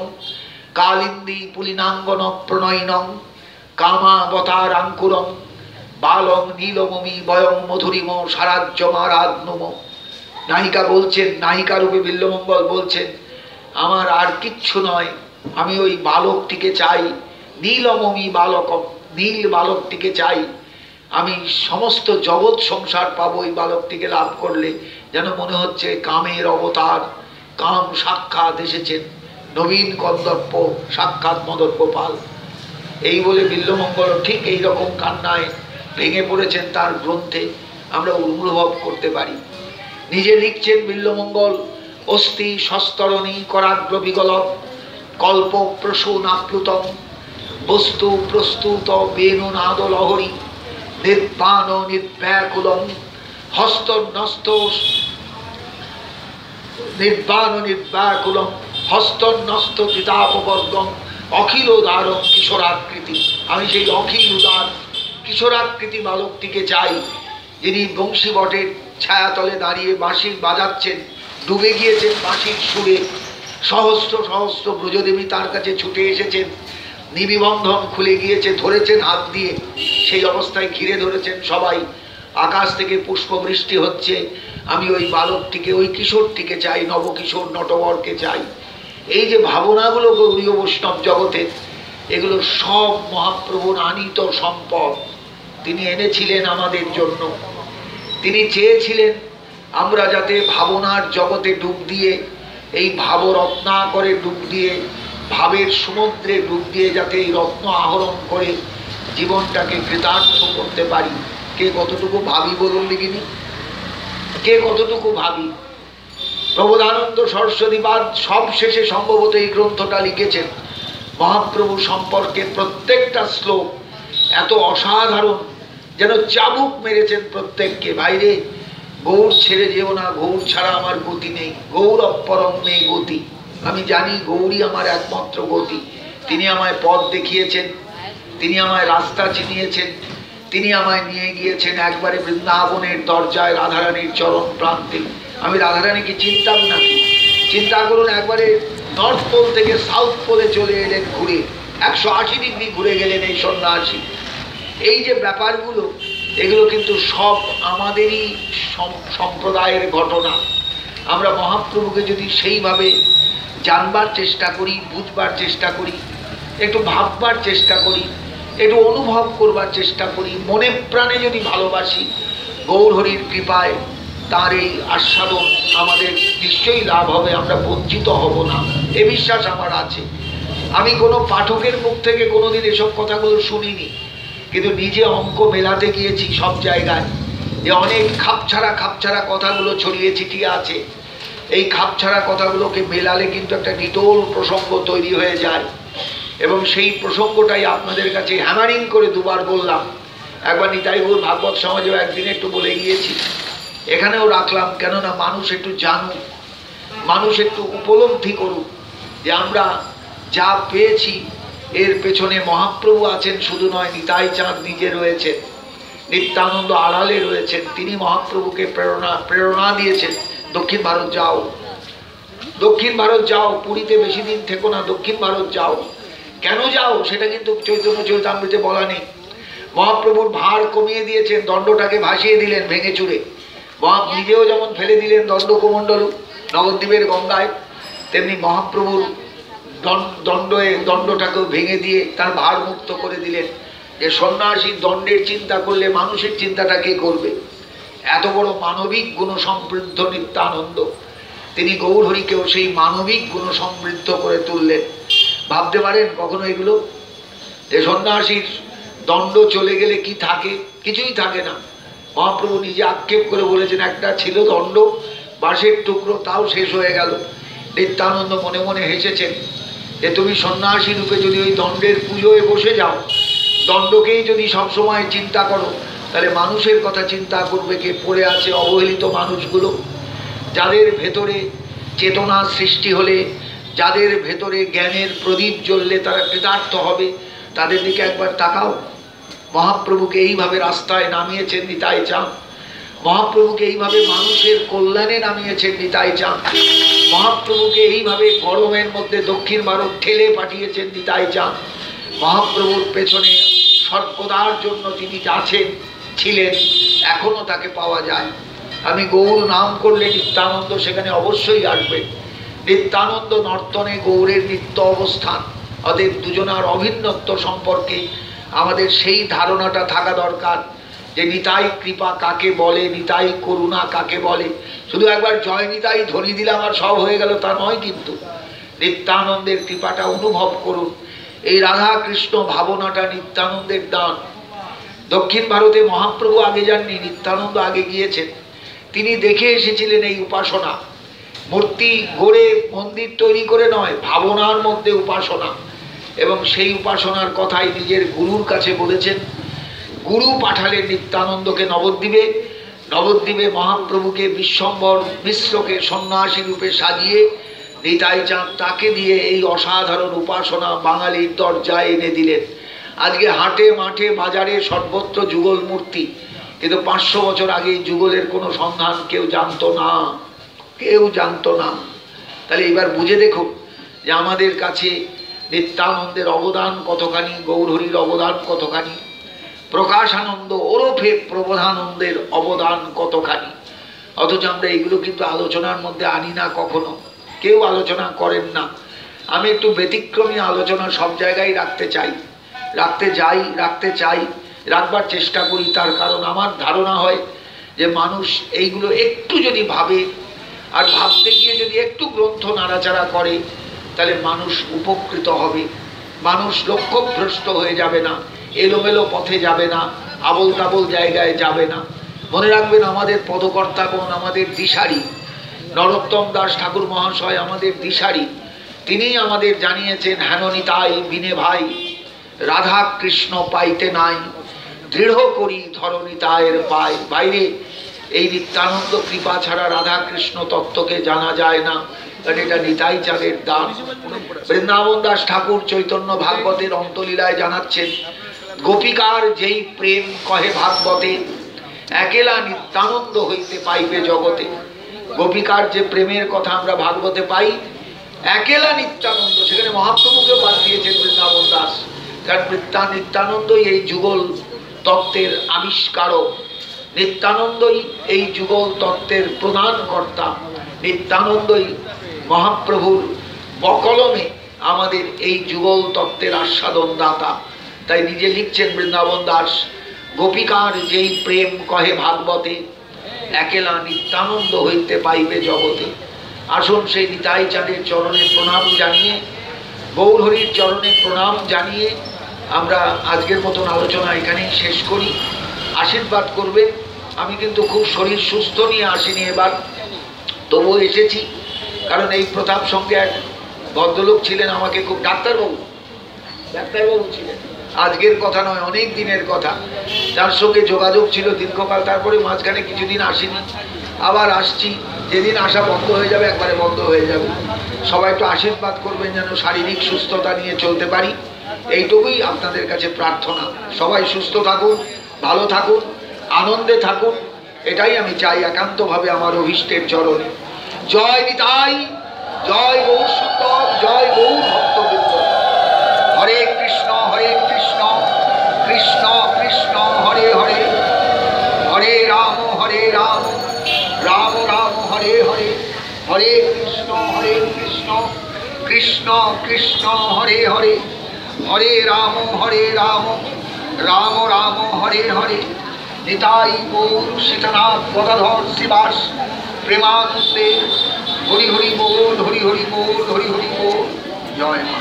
কালিন্দী পুলিনাঙ্গন প্রণয়নং কামাবতারাঙ্কুরম বালং নীলমমি বয়ং মধুরিম সারাজ্যমারাধনুম। নায়িকা বলছেন, নায়িকা রূপে বিল্বমঙ্গল বলছেন, আমার আর কিচ্ছু নয়, আমি ওই বালকটিকে চাই, নীলমমি বালকম, নীল বালকটিকে চাই। আমি সমস্ত জগৎ সংসার পাবো এই বালকটিকে লাভ করলে। যেন মনে হচ্ছে কামের অবতার, কাম সাক্ষাৎ এসেছেন, নবীন কন্দর্প সাক্ষাৎ মদর্প পাল। এই বলে বিল্বমঙ্গল ঠিক এইরকম কান্নায় ভেঙে পড়েছেন। তার গ্রন্থে আমরা অনুভব করতে পারি। নিজে লিখছেন বিল্বমঙ্গল, অস্থি সস্তরণী করাগ্র বিগলৎ কল্প প্রসূনাপ্লুতম বস্তু প্রস্তুত বেণুনাদ লহরী নির্বাণ নির্ব্যাকুলম হস্তন্যস্ত নির্বাণ নির্ব্যাকুলম হস্তন্যস্ত চিতাপবর্গম অখিল উদারম কিশোরাকৃতি। আমি সেই অখিল উদার কিশোরাকৃতি বালকটিকে চাই, যিনি বংশী বটের ছায়াতলে দাঁড়িয়ে বাঁশি বাজাচ্ছেন, ডুবে গিয়েছেন বাঁশির সুরে। সহস্র সহস্র ব্রজদেবী তার কাছে ছুটে এসেছেন, নিবিবন্ধন খুলে গিয়েছে, ধরেছেন হাত দিয়ে, সেই অবস্থায় ঘিরে ধরেছেন সবাই। আকাশ থেকে পুষ্পবৃষ্টি হচ্ছে। আমি ওই বালকটিকে, ওই কিশোরটিকে চাই, নবকিশোর নটবরকে চাই। এই যে ভাবনাগুলো গৌড়ীয় বৈষ্ণব জগতের, এগুলো সব মহাপ্রভুর আনিত সম্পদ। তিনি এনেছিলেন আমাদের জন্য। তিনি চেয়েছিলেন আমরা যাতে ভাবনার জগতে ডুব দিয়ে, এই ভাবরত্নাকরে ডুব দিয়ে, ভাবের সমুদ্রে ডুব দিয়ে যাতে এই রত্ন আহরণ করে জীবনটাকে কৃতার্থ করতে পারি। কে কতটুকু ভাবি বলুন দেখিনি, কে কতটুকু ভাবি? প্রবোধানন্দ সরস্বতীবাদ সব শেষে সম্ভবত এই গ্রন্থটা লিখেছেন। মহাপ্রভু সম্পর্কে প্রত্যেকটা শ্লোক এত অসাধারণ, যেন চাবুক মেরেছেন প্রত্যেককে। বাইরে গৌর ছেড়ে যেও না, গৌর ছাড়া আমার গতি নেই, গৌর অপরম নেই গতি। আমি জানি গৌরী আমার একমাত্র গতি। তিনি আমায় পথ দেখিয়েছেন, তিনি আমায় রাস্তা চিনিয়েছেন, তিনি আমায় নিয়ে গিয়েছেন একবারে বৃন্দাবনের দরজায় রাধারানীর চরণ প্রান্তে। আমি রাধারানীকে চিনতাম নাকি? চিন্তা করুন, একবারে নর্থ পোল থেকে সাউথ পোলে চলে এলেন ঘুরে, 180 ডিগ্রি ঘুরে গেলেন এই সন্ন্যাসী। এই যে ব্যাপারগুলো, এগুলো কিন্তু সব আমাদেরই সম্প্রদায়ের ঘটনা। আমরা মহাপ্রভুকে যদি সেইভাবে জানবার চেষ্টা করি, বুঝবার চেষ্টা করি, একটু ভাববার চেষ্টা করি, একটু অনুভব করবার চেষ্টা করি, মনে প্রাণে যদি ভালোবাসি, গৌরহরির কৃপায় তার এই আস্বাদন আমাদের নিশ্চয়ই লাভ হবে, আমরা বঞ্চিত হব না, এ বিশ্বাস আমার আছে। আমি কোনো পাঠকের মুখ থেকে কোনোদিন এসব কথাগুলো শুনিনি, কিন্তু নিজে অঙ্ক মেলাতে গিয়েছি সব জায়গায়, যে অনেক খাপছাড়া কথাগুলো ছড়িয়ে ছিটিয়ে আছে। এই খাপছাড়া কথাগুলোকে মেলালে কিন্তু একটা নিটোল প্রসঙ্গ তৈরি হয়ে যায়, এবং সেই প্রসঙ্গটাই আপনাদের কাছে হ্যামারিং করে দুবার বললাম। একবার নিতাই গৌর ভাগবত সমাজেও একদিন একটু বলে গিয়েছি, এখানেও রাখলাম, কেননা মানুষ একটু জানুক, মানুষ একটু উপলব্ধি করুক যে আমরা যা পেয়েছি এর পেছনে মহাপ্রভু আছেন শুধু নয়, নিতাই চাঁদ নিজে রয়েছেন, নিত্যানন্দ আড়ালে রয়েছেন, তিনি মহাপ্রভুকে প্রেরণা দিয়েছেন, দক্ষিণ ভারত যাও, দক্ষিণ ভারত যাও, পুরীতে বেশি দিন থেকো না, দক্ষিণ ভারত যাও। কেন যাও সেটা কিন্তু চৈতন্য চরিতামৃতে বলা নেই। মহাপ্রভুর ভার কমিয়ে দিয়েছেন, দণ্ডটাকে ভাসিয়ে দিলেন ভেঙে চুরে, নিজেও যেমন ফেলে দিলেন দণ্ডকমণ্ডলু নবদ্বীপের গঙ্গায়, তেমনি মহাপ্রভুর দণ্ডটাকেও ভেঙে দিয়ে তার ভার মুক্ত করে দিলেন। যে সন্ন্যাসীর দণ্ডের চিন্তা করলে মানুষের চিন্তাটা কে করবে? এত বড় মানবিক গুণ সমৃদ্ধ নিত্যানন্দ, তিনি গৌরহরিকেও সেই মানবিক গুণ সমৃদ্ধ করে তুললেন। ভাবতে পারেন কখনো এগুলো, যে সন্ন্যাসীর দণ্ড চলে গেলে কি থাকে? কিছুই থাকে না। মহাপ্রভু নিজে আক্ষেপ করে বলেছেন, একটা ছিল দণ্ড, বাঁশের টুকরো, তাও শেষ হয়ে গেল। নিত্যানন্দ মনে মনে হেসেছেন যে তুমি সন্ন্যাসী রূপে যদি ওই দণ্ডের পুজোয় বসে যাও, দণ্ডকেই যদি সবসময় চিন্তা করো, তাহলে মানুষের কথা চিন্তা করবে কে? পড়ে আছে অবহেলিত মানুষগুলো, যাদের ভেতরে চেতনা সৃষ্টি হলে, যাদের ভেতরে জ্ঞানের প্রদীপ জ্বললে তারা কৃতার্থ হবে, তাদের দিকে একবার তাকাও। মহাপ্রভুকে এইভাবে রাস্তায় নামিয়েছেন নিতাই চাঁদ, মহাপ্রভুকে এইভাবে মানুষের কল্যাণে নামিয়েছেন নিতাই চাঁদ, মহাপ্রভুকে এইভাবে গরমের মধ্যে দক্ষিণ ভারত ঠেলে পাঠিয়েছেন নিতাই চাঁদ। মহাপ্রভুর পেছনে সর্বদার জন্য তিনি আছেন, ছিলেন, এখনো তাকে পাওয়া যায়। আমি গৌর নাম করলে নিত্যানন্দ সেখানে অবশ্যই আসবে। নিত্যানন্দ নর্তনে গৌরের নিত্য অবস্থান, অতএব দুজনার অভিন্নত্ব সম্পর্কে আমাদের সেই ধারণাটা থাকা দরকার যে নিতাই কৃপা কাকে বলে, নিতাই করুণা কাকে বলে। শুধু একবার জয় নিতাই ধ্বনি দিলাম আর সব হয়ে গেল তা নয়, কিন্তু নিত্যানন্দের কৃপাটা অনুভব করুন। এই রাধা কৃষ্ণ ভাবনাটা নিত্যানন্দের দান। দক্ষিণ ভারতে মহাপ্রভু আগে যাননি, নিত্যানন্দ আগে গিয়েছেন। তিনি দেখে এসেছিলেন এই উপাসনা, মূর্তি গড়ে মন্দির তৈরি করে নয়, ভাবনার মধ্যে উপাসনা। এবং সেই উপাসনার কথাই নিজের গুরুর কাছে বলেছেন। গুরু পাঠালেন নিত্যানন্দকে নবদ্বীপে। নবদ্বীপে মহাপ্রভুকে বিশ্বম্বর মিশ্রকে সন্ন্যাসী রূপে সাজিয়ে নিতাই চাঁদ তাকে দিয়ে এই অসাধারণ উপাসনা বাঙালির দরজায় এনে দিলেন। আজকে হাটে মাঠে বাজারে সর্বত্র যুগল মূর্তি, কিন্তু 500 বছর আগে যুগলের কোনো সন্ধান কেউ জানতো না, কেউ জানতো না। তাহলে এবার বুঝে দেখুন যে আমাদের কাছে নিত্যানন্দের অবদান কতখানি, গৌরহরির অবদান কতখানি, প্রকাশানন্দ ওরফে প্রবোধানন্দের অবদান কতখানি। অথচ আমরা এগুলো কিন্তু আলোচনার মধ্যে আনি না, কখনো কেউ আলোচনা করেন না। আমি একটু ব্যতিক্রমী আলোচনা সব জায়গায় রাখতে চাই, রাখবার চেষ্টা করি। তার কারণ আমার ধারণা হয় যে মানুষ এইগুলো একটু যদি ভাবে, আর ভাবতে গিয়ে যদি একটু গ্রন্থ নাড়াচাড়া করে, তাহলে মানুষ উপকৃত হবে, মানুষ লক্ষ্যভ্রষ্ট হয়ে যাবে না, এলোমেলো পথে যাবে না, আবল তাবল জায়গায় যাবে না। মনে রাখবেন আমাদের পদকর্তাগণ, আমাদের দিশারি নরোত্তম দাস ঠাকুর মহাশয় আমাদের দিশারি। তিনিই আমাদের জানিয়েছেন, হেন নিতাই বিনে ভাই রাধা কৃষ্ণ পাইতে নাই, দৃঢ় করি ধর নিতায়ের পায়। বাইরে এই নিত্যানন্দ কৃপা ছাড়া রাধা কৃষ্ণ তত্ত্বকে জানা যায় না, কারণ এটা নিতাই চাঁদের দান। বৃন্দাবন দাস ঠাকুর চৈতন্য ভাগবতের অন্তলীলায় জানাচ্ছেন, গোপিকার যেই প্রেম কহে ভাগবতে, একেলা নিত্যানন্দ হইতে পাইবে জগতে। গোপিকার যে প্রেমের কথা আমরা ভাগবতে পাই, একেলা নিত্যানন্দ, সেখানে মহাপ্রভুকে বাদ দিয়েছেন বৃন্দাবন দাস, কারণ নিত্যানন্দই এই যুগল তত্ত্বের আবিষ্কারক, নিত্যানন্দই এই যুগল তত্ত্বের প্রধান কর্তা, নিত্যানন্দই মহাপ্রভুর বকলমে আমাদের এই যুগল তত্ত্বের আস্বাদন দাতা। তাই নিজে লিখছেন বৃন্দাবন দাস, গোপিকার যেই প্রেম কহে ভাগবতে, একেলা নিত্যানন্দ হইতে পাইবে জগতে। আসুন সেই নিতাই চাঁদের চরণে প্রণাম জানিয়ে, গৌরহরির চরণে প্রণাম জানিয়ে আমরা আজকের মতন আলোচনা এখানেই শেষ করি। আশীর্বাদ করবেন। আমি কিন্তু খুব শরীর সুস্থ নিয়ে আসিনি এবার, তবুও এসেছি, কারণ এই প্রতাপ সঙ্গে এক ভদ্রলোক ছিলেন, আমাকে খুব ডাক্তারবাবু ছিলেন, আজকের কথা নয়, অনেক দিনের কথা, যার সঙ্গে যোগাযোগ ছিল দীর্ঘকাল। তারপরে মাঝখানে কিছুদিন আসিনি, আবার আসছি। যেদিন আসা বন্ধ হয়ে যাবে, একবারে বন্ধ হয়ে যাবে। সবাই একটু আশীর্বাদ করবেন যেন শারীরিক সুস্থতা নিয়ে চলতে পারি, এইটুকুই আপনাদের কাছে প্রার্থনা। সবাই সুস্থ থাকুন, ভালো থাকুন, আনন্দে থাকুন, এটাই আমি চাই একান্তভাবে আমার অভীষ্টের চরণে। জয় নিতাই, জয় গৌর সুন্দর, জয় গৌর ভক্তবৃন্দ। হরে কৃষ্ণ কৃষ্ণ কৃষ্ণ হরে হরে, হরে রাম রাম রাম হরে হরে, হরে কৃষ্ণ কৃষ্ণ কৃষ্ণ হরে হরে, হরে রাম রাম রাম হরে হরে। নিতাই গৌর সীতানাথ গদাধর শিবাস প্রেমানন্দে। হরি হরি বল, হরি হরি বল, হরি হরি বল। জয় মা।